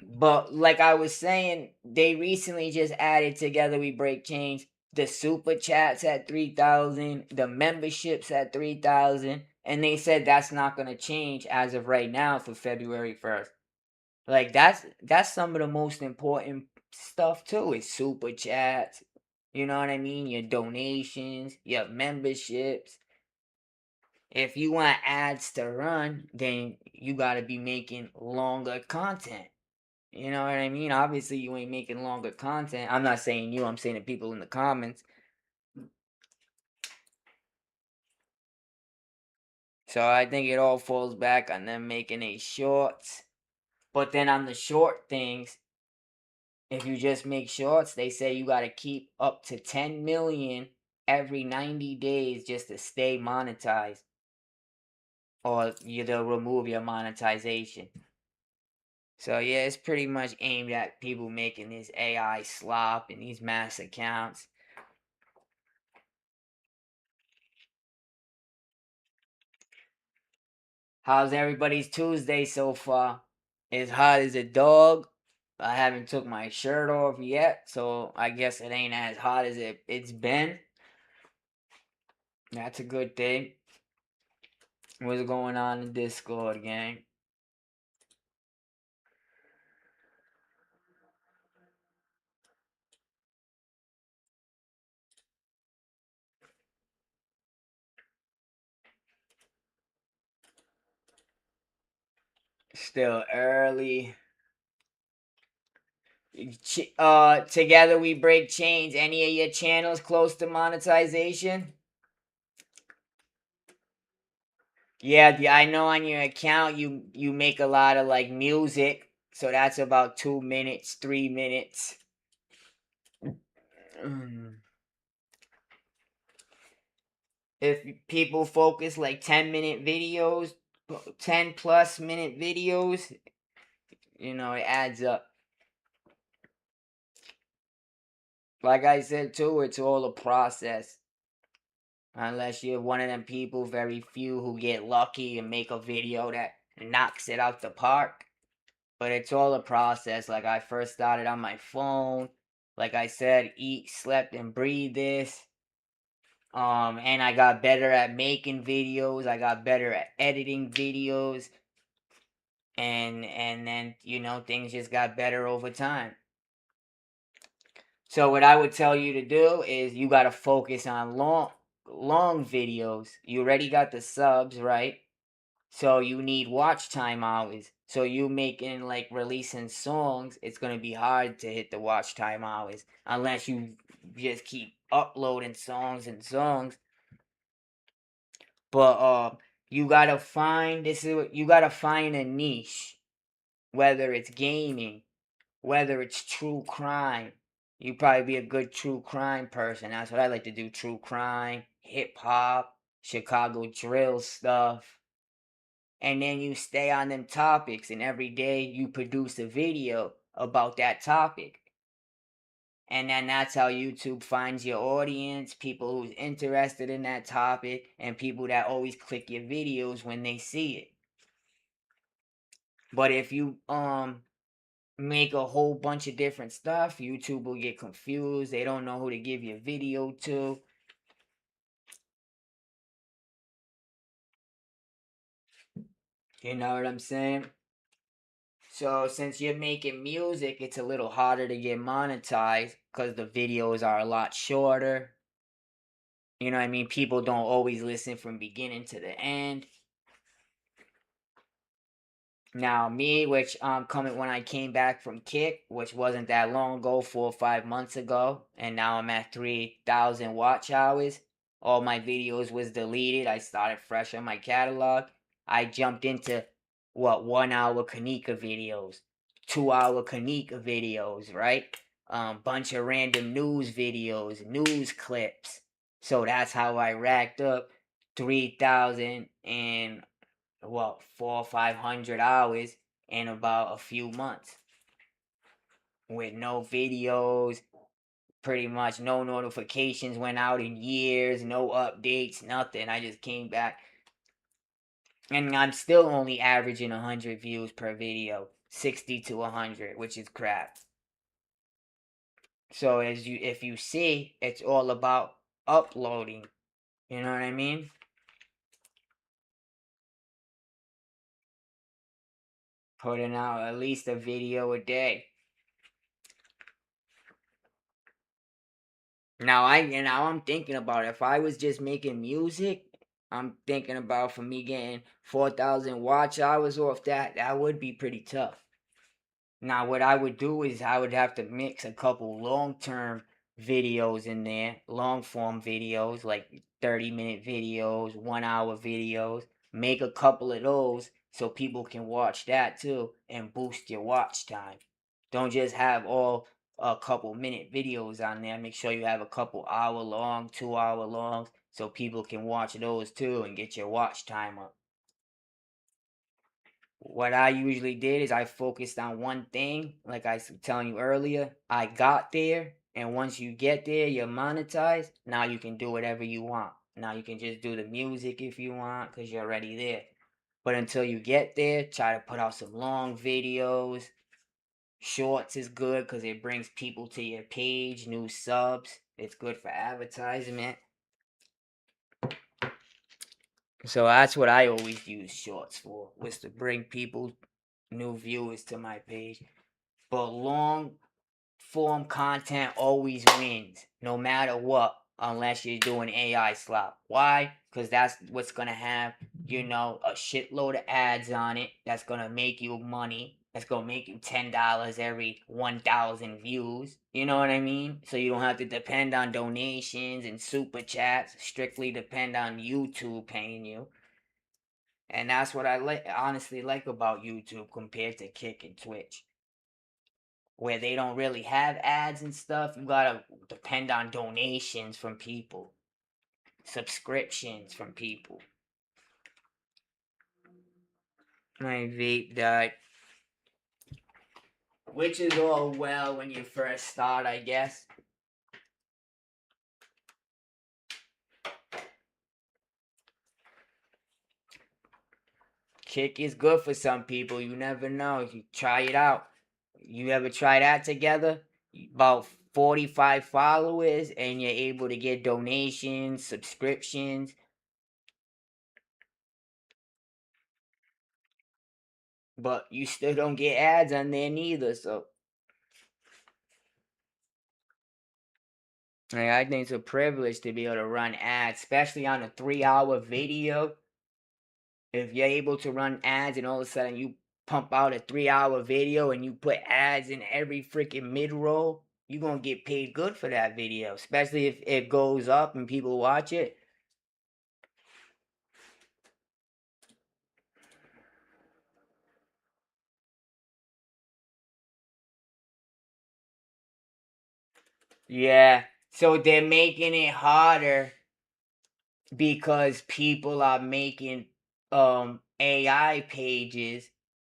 But like I was saying, they recently just added Together We Break Chains. The super chats at 3,000, the memberships at 3,000, and they said that's not gonna change as of right now for February 1st. Like that's some of the most important stuff too. Is super chats. You know what I mean? Your donations, your memberships. If you want ads to run, then you gotta be making longer content. You know what I mean? Obviously, you ain't making longer content. I'm not saying you, I'm saying the people in the comments. So I think it all falls back on them making a shorts. But then on the short things, if you just make shorts, they say you got to keep up to 10 million every 90 days just to stay monetized. Or they'll remove your monetization. So yeah, it's pretty much aimed at people making this AI slop and these mass accounts. How's everybody's Tuesday so far? As hot as a dog. I haven't took my shirt off yet, so I guess it ain't as hot as it's been. That's a good thing. What's going on in Discord, gang? Still early. Together we break chains. Any of your channels close to monetization? Yeah, I know on your account you make a lot of like music, so that's about 2 minutes, 3 minutes. If people focus like 10-minute videos, 10 plus minute videos, it adds up. Like I said too, it's all a process. Unless you're one of them people, very few, who get lucky and make a video that knocks it out the park. But it's all a process. Like, I first started on my phone. Like I said, eat, slept, and breathe this. And I got better at making videos. I got better at editing videos. And then, things just got better over time. So what I would tell you to do is you got to focus on long videos. You already got the subs, right? So you need watch time hours. So you making, like, releasing songs, it's gonna be hard to hit the watch time hours unless you just keep uploading songs and songs. But you gotta find a niche, whether it's gaming, whether it's true crime. You probably be a good true crime person. That's what I like to do: true crime, hip hop, Chicago drill stuff. And then you stay on them topics, and every day you produce a video about that topic. And then that's how YouTube finds your audience, people who's interested in that topic, and people that always click your videos when they see it. But if you make a whole bunch of different stuff, YouTube will get confused. They don't know who to give your video to. You know what I'm saying? So since you're making music, it's a little harder to get monetized because the videos are a lot shorter. You know what I mean? People don't always listen from beginning to the end. Now, me, which coming when I came back from Kick, which wasn't that long ago, 4 or 5 months ago, and now I'm at 3,000 watch hours. All my videos was deleted. I started fresh on my catalog. I jumped into 1 hour Kanika videos, 2 hour Kanika videos, right? Bunch of random news videos, news clips. So that's how I racked up 3,000 and 400 or 500 hours in about a few months with no videos, pretty much no notifications went out in years, no updates, nothing. I just came back, and I'm still only averaging 100 views per video, 60 to 100, which is crap. So if you see, it's all about uploading. You know what I mean? Putting out at least a video a day. Now I'm thinking about it. If I was just making music, I'm thinking about, for me, getting 4,000 watch hours off that. That would be pretty tough. Now what I would do is I would have to mix a couple long-term videos in there, long form videos, like 30-minute videos, 1 hour videos. Make a couple of those so people can watch that too and boost your watch time. Don't just have all a couple minute videos on there. Make sure you have a couple hour long, 2 hour long, so people can watch those too and get your watch time up. What I usually did is I focused on one thing. Like I was telling you earlier, I got there, and once you get there, you're monetized. Now you can do whatever you want. Now you can just do the music if you want, because you're already there. But until you get there, try to put out some long videos. Shorts is good because it brings people to your page, new subs. It's good for advertisement. So that's what I always use shorts for, was to bring people, new viewers, to my page. But long form content always wins, no matter what, unless you're doing AI slop. Why? Because that's what's gonna have, a shitload of ads on it. That's gonna make you money. That's gonna make you $10 every 1,000 views. You know what I mean? So you don't have to depend on donations and super chats. Strictly depend on YouTube paying you. And that's what I honestly like about YouTube compared to Kick and Twitch, where they don't really have ads and stuff. You gotta depend on donations from people, subscriptions from people. My vape died. which is all well when you first start, I guess. Kick is good for some people. You never know. You try it out. You ever try that together? About 45 followers, and you're able to get donations, subscriptions. But you still don't get ads on there neither. So like, I think it's a privilege to be able to run ads, especially on a 3-hour video. If you're able to run ads and all of a sudden you pump out a 3-hour video and you put ads in every freaking mid roll, you're gonna get paid good for that video, especially if it goes up and people watch it. Yeah. So they're making it harder because people are making AI pages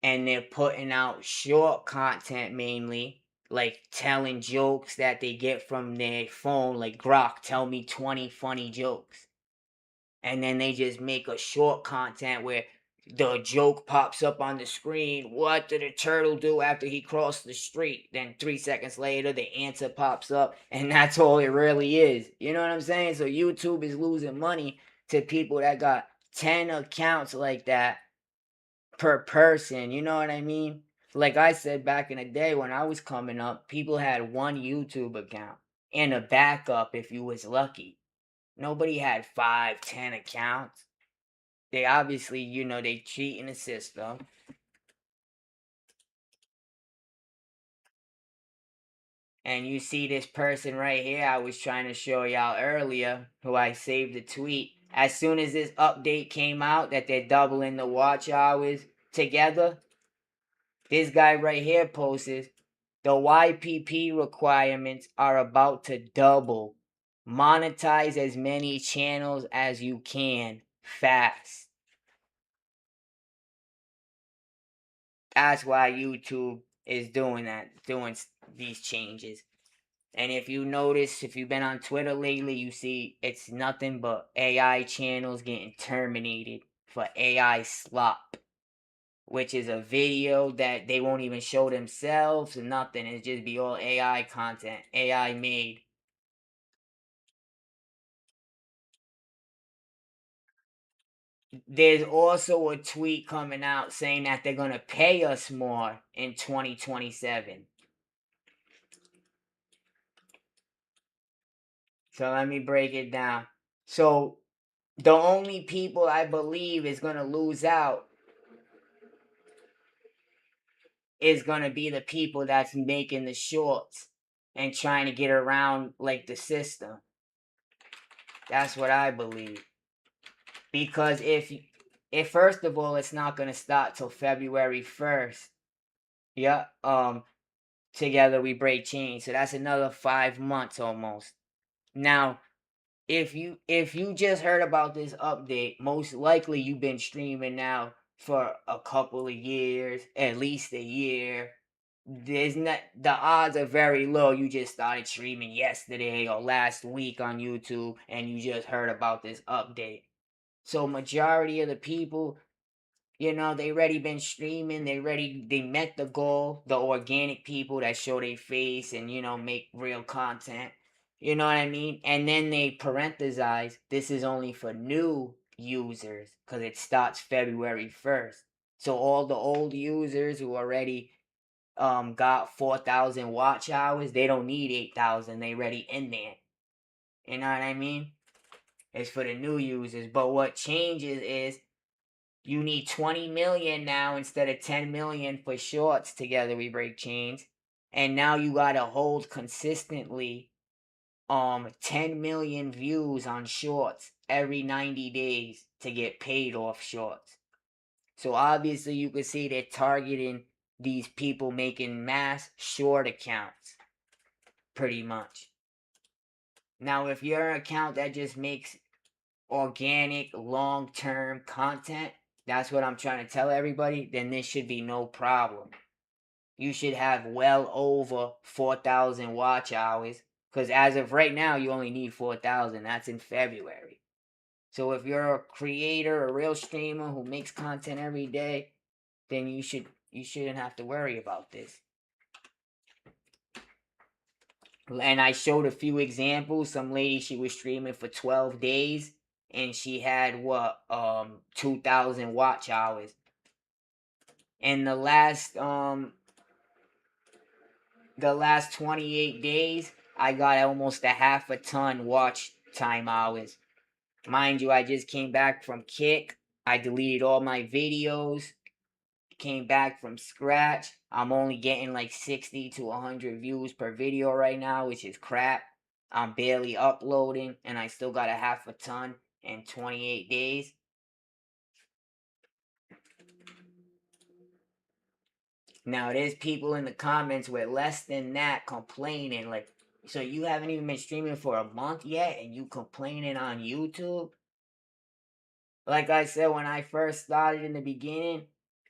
and they're putting out short content mainly, like telling jokes that they get from their phone, like Grok, tell me 20 funny jokes. And then they just make a short content where the joke pops up on the screen. What did a turtle do after he crossed the street? Then 3 seconds later, the answer pops up, and that's all it really is. You know what I'm saying? So YouTube is losing money to people that got 10 accounts like that per person. You know what I mean? Like I said back in the day when I was coming up, people had one YouTube account and a backup if you was lucky. Nobody had 5, 10 accounts. They obviously, they cheat in the system. And you see this person right here I was trying to show y'all earlier, who I saved the tweet. As soon as this update came out that they're doubling the watch hours together, this guy right here posts, the YPP requirements are about to double. Monetize as many channels as you can fast. That's why YouTube is doing that, doing these changes. And if you notice, if you've been on Twitter lately, you see it's nothing but AI channels getting terminated for AI slop, which is a video that they won't even show themselves or nothing. It just be all AI content, AI made. There's also a tweet coming out saying that they're going to pay us more in 2027. So let me break it down. So the only people I believe is going to lose out is going to be the people that's making the shorts and trying to get around like the system. That's what I believe. Because if first of all it's not going to start till February 1st. Yeah, together we break chains. So that's another 5 months almost. Now, if you just heard about this update, most likely you've been streaming now for a couple of years, at least a year. There's not The odds are very low. You just started streaming yesterday or last week on YouTube and you just heard about this update. So majority of the people, they already been streaming. They met the goal. The organic people that show their face and make real content. You know what I mean? And then they parenthesize, this is only for new users because it starts February 1st. So all the old users who already got 4,000 watch hours, they don't need 8,000. They already in there. You know what I mean? It's for the new users. But what changes is you need 20 million now instead of 10 million for shorts together we break chains. And now you gotta hold consistently 10 million views on shorts every 90 days to get paid off shorts. So obviously you can see they're targeting these people making mass short accounts pretty much. Now if you're an account that just makes organic long-term content, that's what I'm trying to tell everybody, then this should be no problem. you should have well over 4,000 watch hours. Because as of right now, you only need 4,000. That's in February. So if you're a creator, a real streamer who makes content every day, then you shouldn't have to worry about this. And I showed a few examples. Some lady, she was streaming for 12 days and she had 2,000 watch hours. And the last 28 days, I got almost a half a ton watch time hours. Mind you, I just came back from Kick. I deleted all my videos, came back from scratch. I'm only getting like 60 to 100 views per video right now, which is crap. I'm barely uploading, and I still got a half a ton in 28 days. Now, there's people in the comments with less than that complaining, like, so you haven't even been streaming for a month yet, and you complaining on YouTube? Like I said, when I first started in the beginning,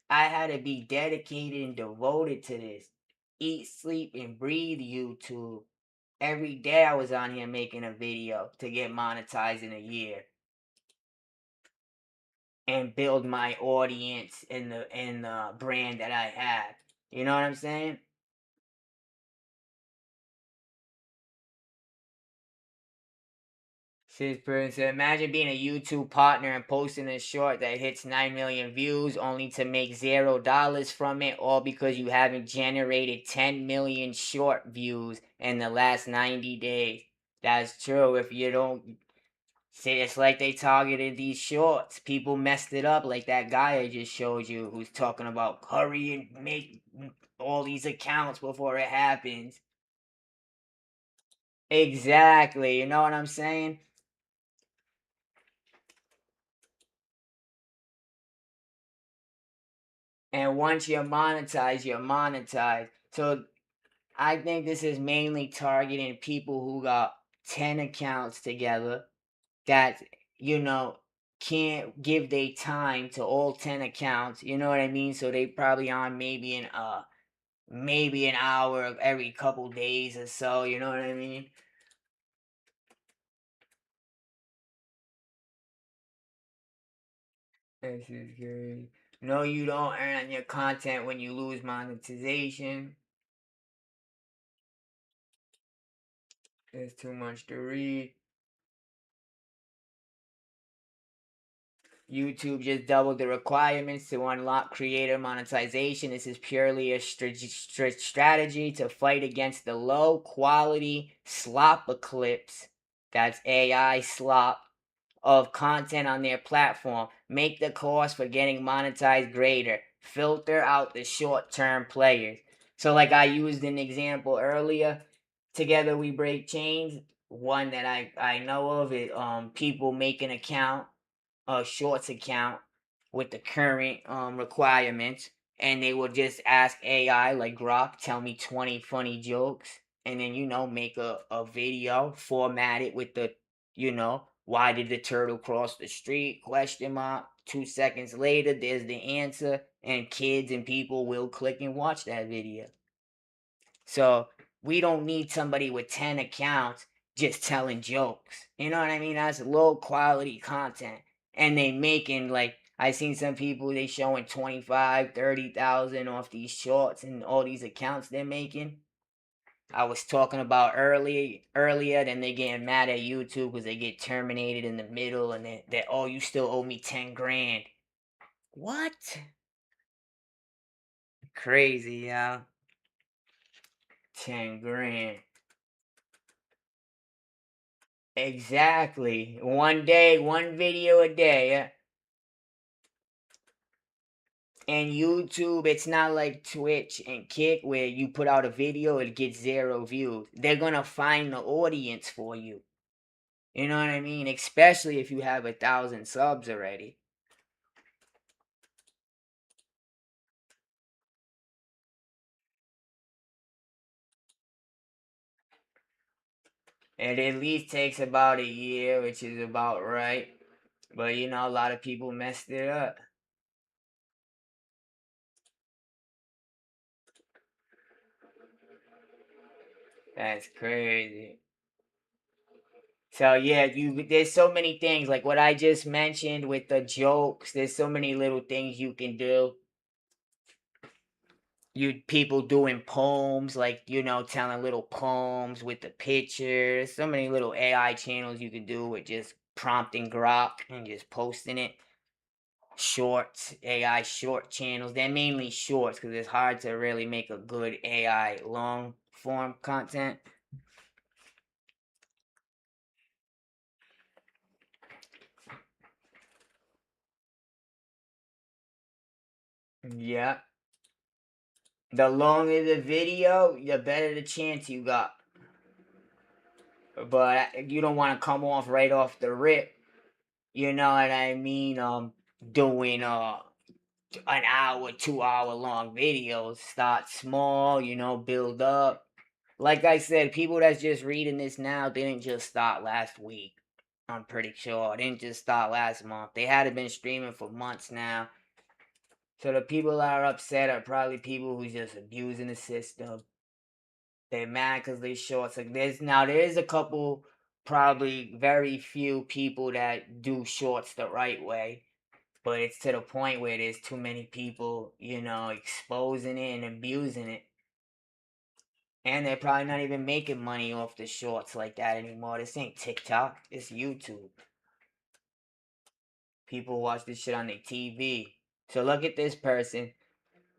I had to be dedicated and devoted to this. Eat, sleep, and breathe YouTube. Every day I was on here making a video to get monetized in a year and build my audience in the brand that I had. You know what I'm saying? This person said, imagine being a YouTube partner and posting a short that hits 9 million views only to make $0 from it, all because you haven't generated 10 million short views in the last 90 days. That's true. If you don't see, it's like they targeted these shorts. People messed it up, like that guy I just showed you who's talking about hurry and make all these accounts before it happens. Exactly. You know what I'm saying? And once you're monetized, you're monetized. So I think this is mainly targeting people who got 10 accounts together that, you know, can't give their time to all 10 accounts. You know what I mean? So they probably on maybe an hour of every couple days or so. You know what I mean? This is good. No, you don't earn on your content when you lose monetization. There's too much to read. YouTube just doubled the requirements to unlock creator monetization. This is purely a strategy to fight against the low quality slop eclipse, that's AI slop, of content on their platform. Make the cost for getting monetized greater. Filter out the short term players. So, like I used an example earlier, Together We Break Chains. One that I know of it, people make an account, a shorts account with the current requirements, and they will just ask AI like Grok, tell me 20 funny jokes, and then make a video formatted with the why did the turtle cross the street, question mark. 2 seconds later there's the answer, and kids and people will click and watch that video. So we don't need somebody with 10 accounts just telling jokes. You know what I mean? That's low quality content. And they making, like, I seen some people, they showing 25, 30,000 off these shorts and all these accounts they're making. I was talking about earlier, then they getting mad at YouTube because they get terminated in the middle, and they oh, you still owe me 10 grand. What? Crazy, yeah. 10 grand. Exactly. One day, one video a day. And YouTube, it's not like Twitch and Kick where you put out a video, it gets 0 views. They're gonna find the audience for you. You know what I mean? Especially if you have 1,000 subs already. It at least takes about a year, which is about right. But a lot of people messed it up. That's crazy. So yeah, there's so many things like what I just mentioned with the jokes. There's so many little things you can do. You people doing poems, like telling little poems with the pictures. So many little AI channels you can do with just prompting Grok and just posting it. Shorts, AI short channels. They're mainly shorts because it's hard to really make a good AI long form content. Yeah. The longer the video, the better the chance you got. But you don't want to come off right off the rip. You know what I mean? Doing an hour, 2 hour long videos. Start small, build up. Like I said, people that's just reading this now didn't just start last week. I'm pretty sure. They didn't just start last month. They had been streaming for months now. So the people that are upset are probably people who's just abusing the system. They're mad because they short. So there is a couple, probably very few people that do shorts the right way. But it's to the point where there's too many people, exposing it and abusing it. And they're probably not even making money off the shorts like that anymore. This ain't TikTok, it's YouTube. People watch this shit on their TV. So look at this person.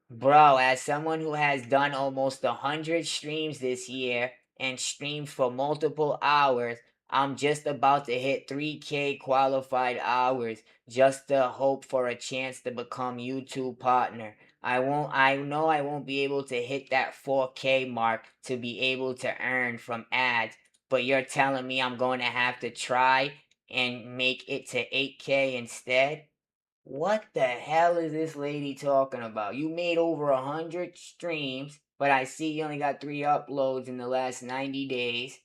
Bro, as someone who has done almost 100 streams this year and streamed for multiple hours, I'm just about to hit 3K qualified hours just to hope for a chance to become YouTube partner. I know I won't be able to hit that 4K mark to be able to earn from ads, but you're telling me I'm going to have to try and make it to 8K instead? What the hell is this lady talking about? You made over 100 streams, but I see you only got 3 uploads in the last 90 days.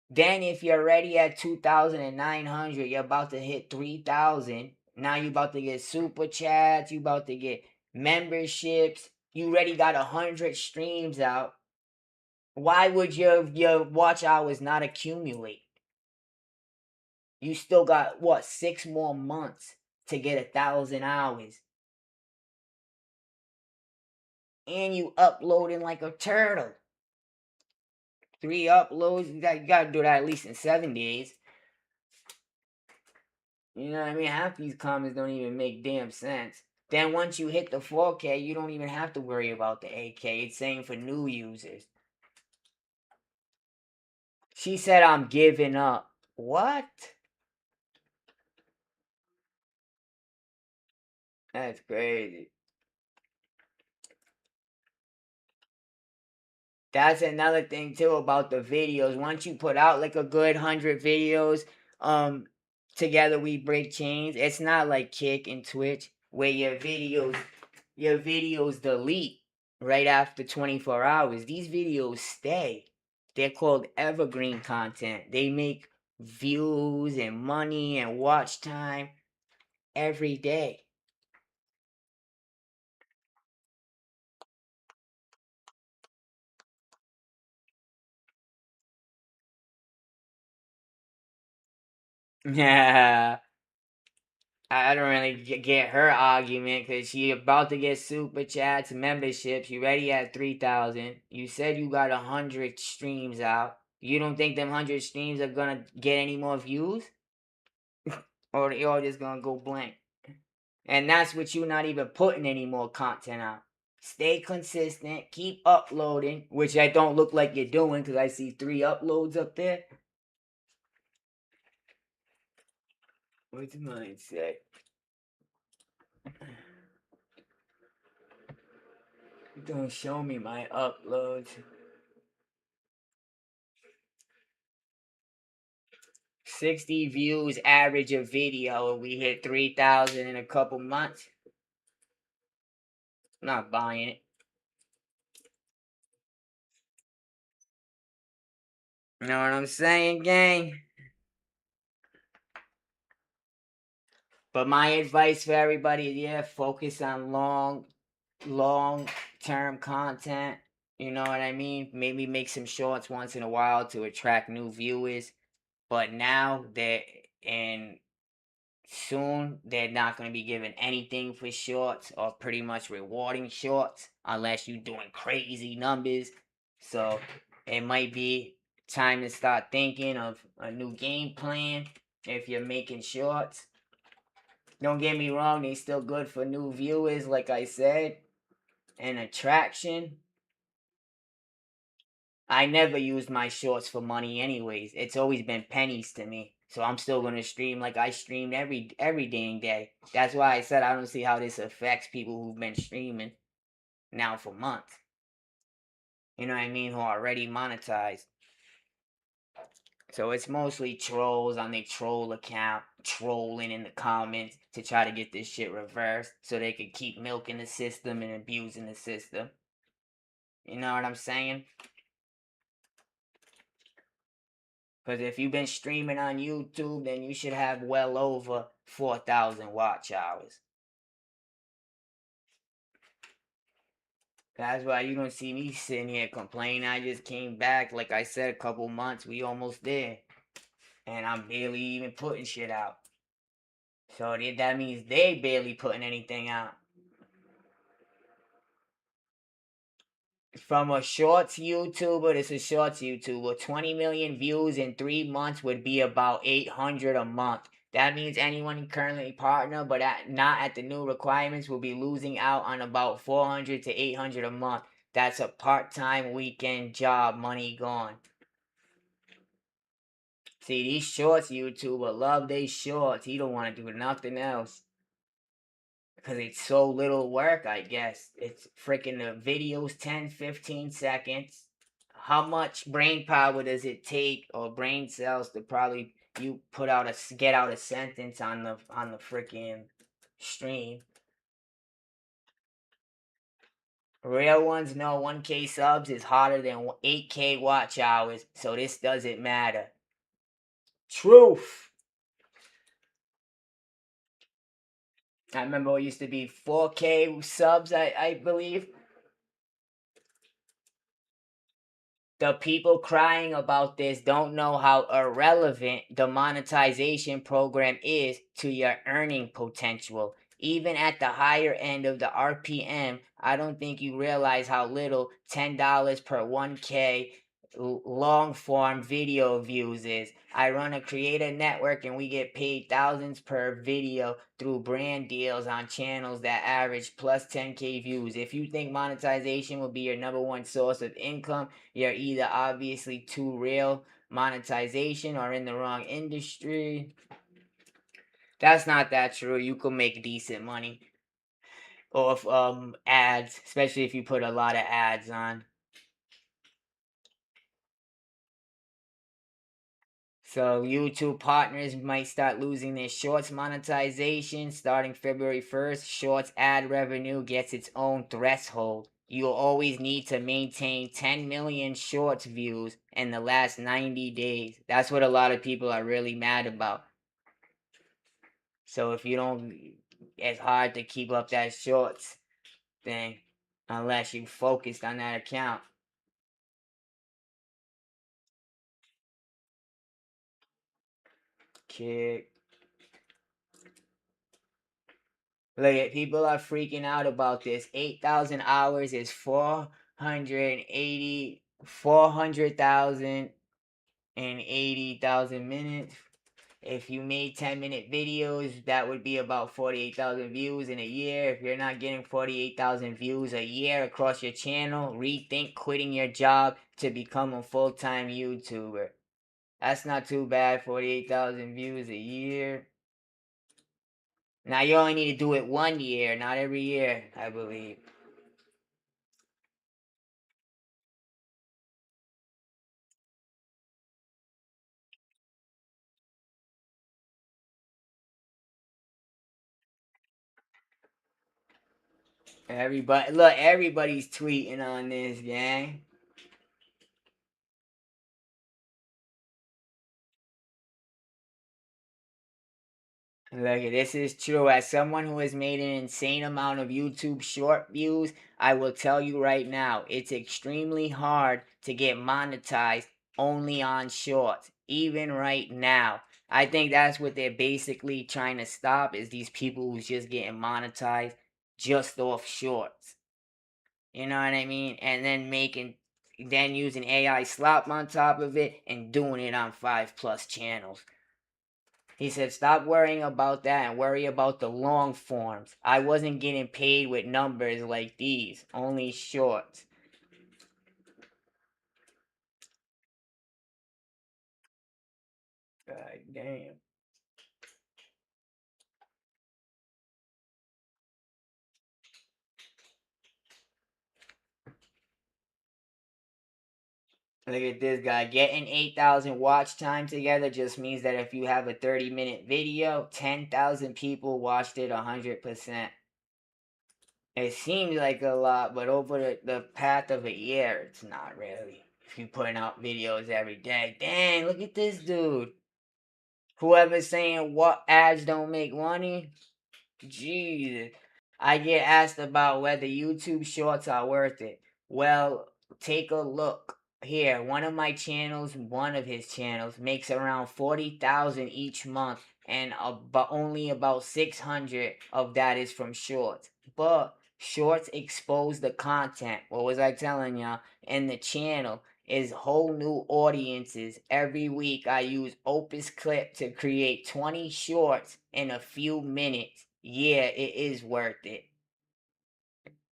Then if you're already at 2,900, you're about to hit 3,000. Now you about to get super chats, you about to get memberships. You already got 100 streams out. Why would your watch hours not accumulate? You still got what, 6 more months to get 1,000 hours. And you uploading like a turtle. 3 uploads, you gotta do that at least in 7 days. You know what I mean? Half these comments don't even make damn sense. Then once you hit the 4K, you don't even have to worry about the 8K. It's saying for new users. She said I'm giving up. What? That's crazy. That's another thing too about the videos. Once you put out like a good 100 videos, um, together we break chains. It's not like Kick and Twitch where your videos delete right after 24 hours. These videos stay. They're called evergreen content. They make views and money and watch time every day. Yeah. I don't really get her argument because she about to get super chats, memberships. You already at 3,000. You said you got 100 streams out. You don't think them 100 streams are gonna get any more views, or they all just gonna go blank? And that's what you not even putting any more content out. Stay consistent. Keep uploading, which I don't look like you're doing because I see 3 uploads up there. What's mine say? Don't show me my uploads. 60 views average a video and we hit 3,000 in a couple months. I'm not buying it. You know what I'm saying, gang? But my advice for everybody is, yeah, focus on long term content. You know what I mean? Maybe make some shorts once in a while to attract new viewers. But now and soon they're not going to be giving anything for shorts or pretty much rewarding shorts unless you're doing crazy numbers. So it might be time to start thinking of a new game plan if you're making shorts. Don't get me wrong, they still good for new viewers, like I said, and attraction. I never used my shorts for money anyways. It's always been pennies to me. So I'm still gonna stream like I streamed every dang day. That's why I said I don't see how this affects people who've been streaming now for months. You know what I mean? Who are already monetized. So it's mostly trolls on their troll account, trolling in the comments to try to get this shit reversed so they could keep milking the system and abusing the system. You know what I'm saying? Because if you've been streaming on YouTube, then you should have well over 4,000 watch hours. That's why you don't see me sitting here complaining. I just came back, like I said, a couple months. We almost there. And I'm barely even putting shit out. So that means they barely putting anything out. From a shorts YouTuber, this is shorts YouTuber. 20 million views in 3 months would be about 800 a month. That means anyone currently partner but not at the new requirements will be losing out on about 400 to 800 a month. That's a part-time weekend job, money gone. See, these shorts YouTuber love they shorts. He don't want to do nothing else. Because it's so little work, I guess. It's freaking the videos 10, 15 seconds. How much brain power does it take or brain cells to probably you get out a sentence on the freaking stream? Real ones know 1K subs is harder than 8K watch hours, so this doesn't matter. Truth. I remember it used to be 4K subs, I believe. The people crying about this don't know how irrelevant the monetization program is to your earning potential. Even at the higher end of the RPM, I don't think you realize how little $10 per 1K long form video views is. I run a creator network and we get paid thousands per video through brand deals on channels that average plus 10K views. If you think monetization will be your number one source of income, you're either obviously too real monetization or in the wrong industry. That's not that true. You can make decent money off ads, especially if you put a lot of ads on. So YouTube partners might start losing their shorts monetization starting February 1st. Shorts ad revenue gets its own threshold. You'll always need to maintain 10 million shorts views in the last 90 days. That's what a lot of people are really mad about. So if you don't, it's hard to keep up that shorts thing unless you focused on that account. Kick. Look at people are freaking out about this. 8,000 hours is 480,080,000 minutes. If you made 10-minute videos, that would be about 48,000 views in a year. If you're not getting 48,000 views a year across your channel, rethink quitting your job to become a full-time YouTuber. That's not too bad, 48,000 views a year. Now you only need to do it 1 year, not every year, I believe. Everybody's tweeting on this, gang. Look, this is true. As someone who has made an insane amount of YouTube short views, I will tell you right now, it's extremely hard to get monetized only on shorts, even right now. I think that's what they're basically trying to stop is these people who's just getting monetized just off shorts. You know what I mean? And then using AI slop on top of it and doing it on 5+ channels. He said, stop worrying about that and worry about the long forms. I wasn't getting paid with numbers like these, only shorts. God damn. Look at this guy. Getting 8,000 watch time together just means that if you have a 30-minute video, 10,000 people watched it 100%. It seems like a lot, but over the path of a year, it's not really. If you're putting out videos every day. Dang, look at this dude. Whoever's saying what ads don't make money, Jesus. I get asked about whether YouTube shorts are worth it. Well, take a look. Here, one of his channels makes around 40,000 each month and but only about 600 of that is from shorts. But shorts expose the content. What was I telling y'all? And the channel is whole new audiences. Every week I use Opus Clip to create 20 shorts in a few minutes. Yeah, it is worth it.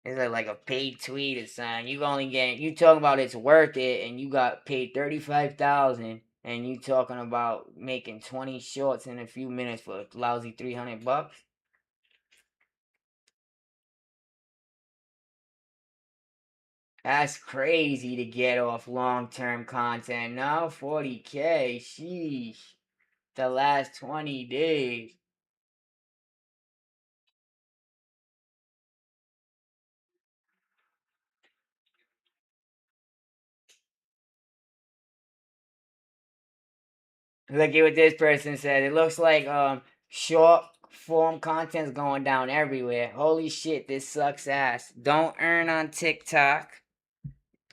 It's like a paid tweet or something. You talking about it's worth it and you got paid 35,000 and you talking about making 20 shorts in a few minutes for a lousy $300. That's crazy to get off long-term content. Now 40K, sheesh. The last 20 days. Look at what this person said. It looks like short form content's going down everywhere. Holy shit, this sucks ass. Don't earn on TikTok.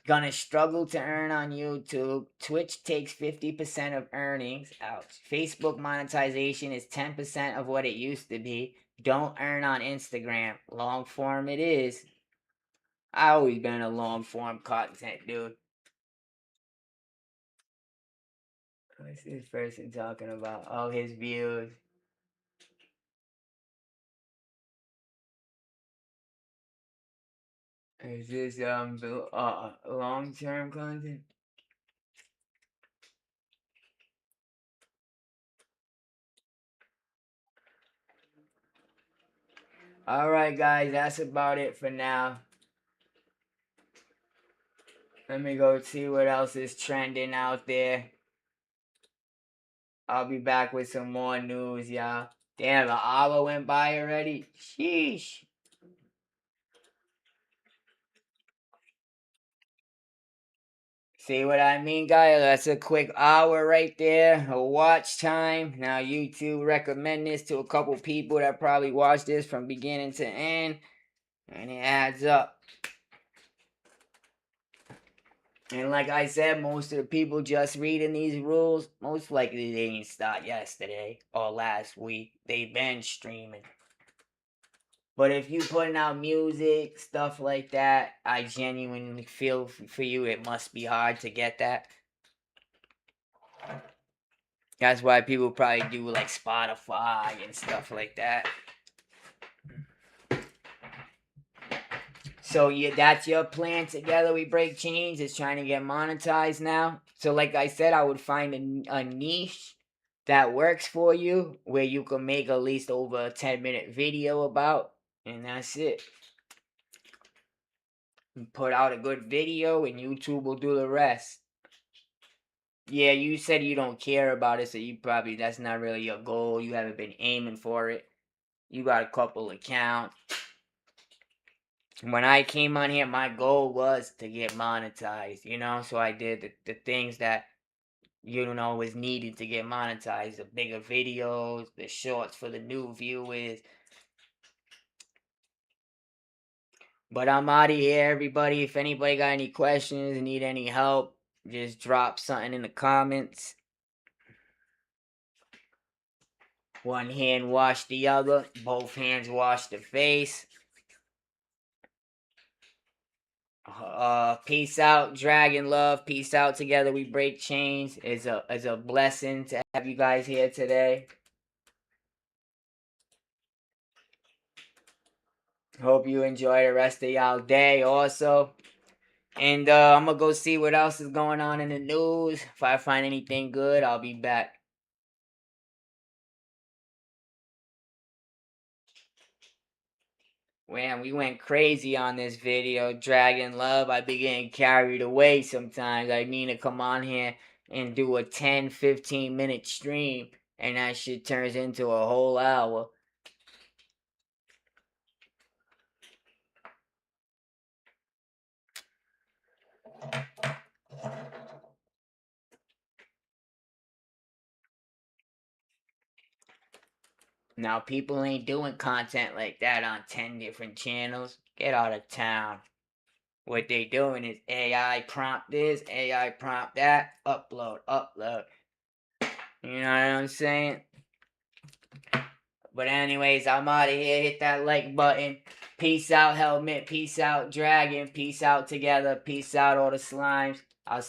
Gonna struggle to earn on YouTube. Twitch takes 50% of earnings. Ouch. Facebook monetization is 10% of what it used to be. Don't earn on Instagram. Long form it is. I always been a long form content dude. What's this person talking about? Oh, his views. Is this long term content? All right, guys, that's about it for now. Let me go see what else is trending out there. I'll be back with some more news, y'all. Damn, an hour went by already. Sheesh. See what I mean, guys? That's a quick hour right there. A watch time. Now, YouTube recommend this to a couple people that probably watch this from beginning to end. And it adds up. And like I said, most of the people just reading these rules, most likely they didn't start yesterday or last week. They been streaming. But if you putting out music, stuff like that, I genuinely feel for you. It must be hard to get that. That's why people probably do like Spotify and stuff like that. So yeah, that's your plan. Together we break chains. Is trying to get monetized now. So like I said, I would find a niche that works for you where you can make at least over a 10-minute video about, and that's it. Put out a good video, and YouTube will do the rest. Yeah, you said you don't care about it, so you probably that's not really your goal. You haven't been aiming for it. You got a couple accounts. When I came on here, my goal was to get monetized, so I did the things that is needed to get monetized. The bigger videos, the shorts for the new viewers. But I'm out of here, everybody. If anybody got any questions, need any help, just drop something in the comments. One hand wash the other, both hands wash the face. Peace out, Dragon Love. Peace out. Together we break chains. It's a blessing to have you guys here today. Hope you enjoy the rest of y'all day also. And I'm gonna go see what else is going on in the news. If I find anything good, I'll be back. Man, we went crazy on this video, Dragon Love. I be getting carried away sometimes. I mean to come on here and do a 10-15 minute stream, and that shit turns into a whole hour. Now, people ain't doing content like that on 10 different channels. Get out of town. What they doing is AI prompt this, AI prompt that, upload, upload. You know what I'm saying? But anyways, I'm out of here. Hit that like button. Peace out, Helmet. Peace out, Dragon. Peace out together. Peace out, all the slimes. I'll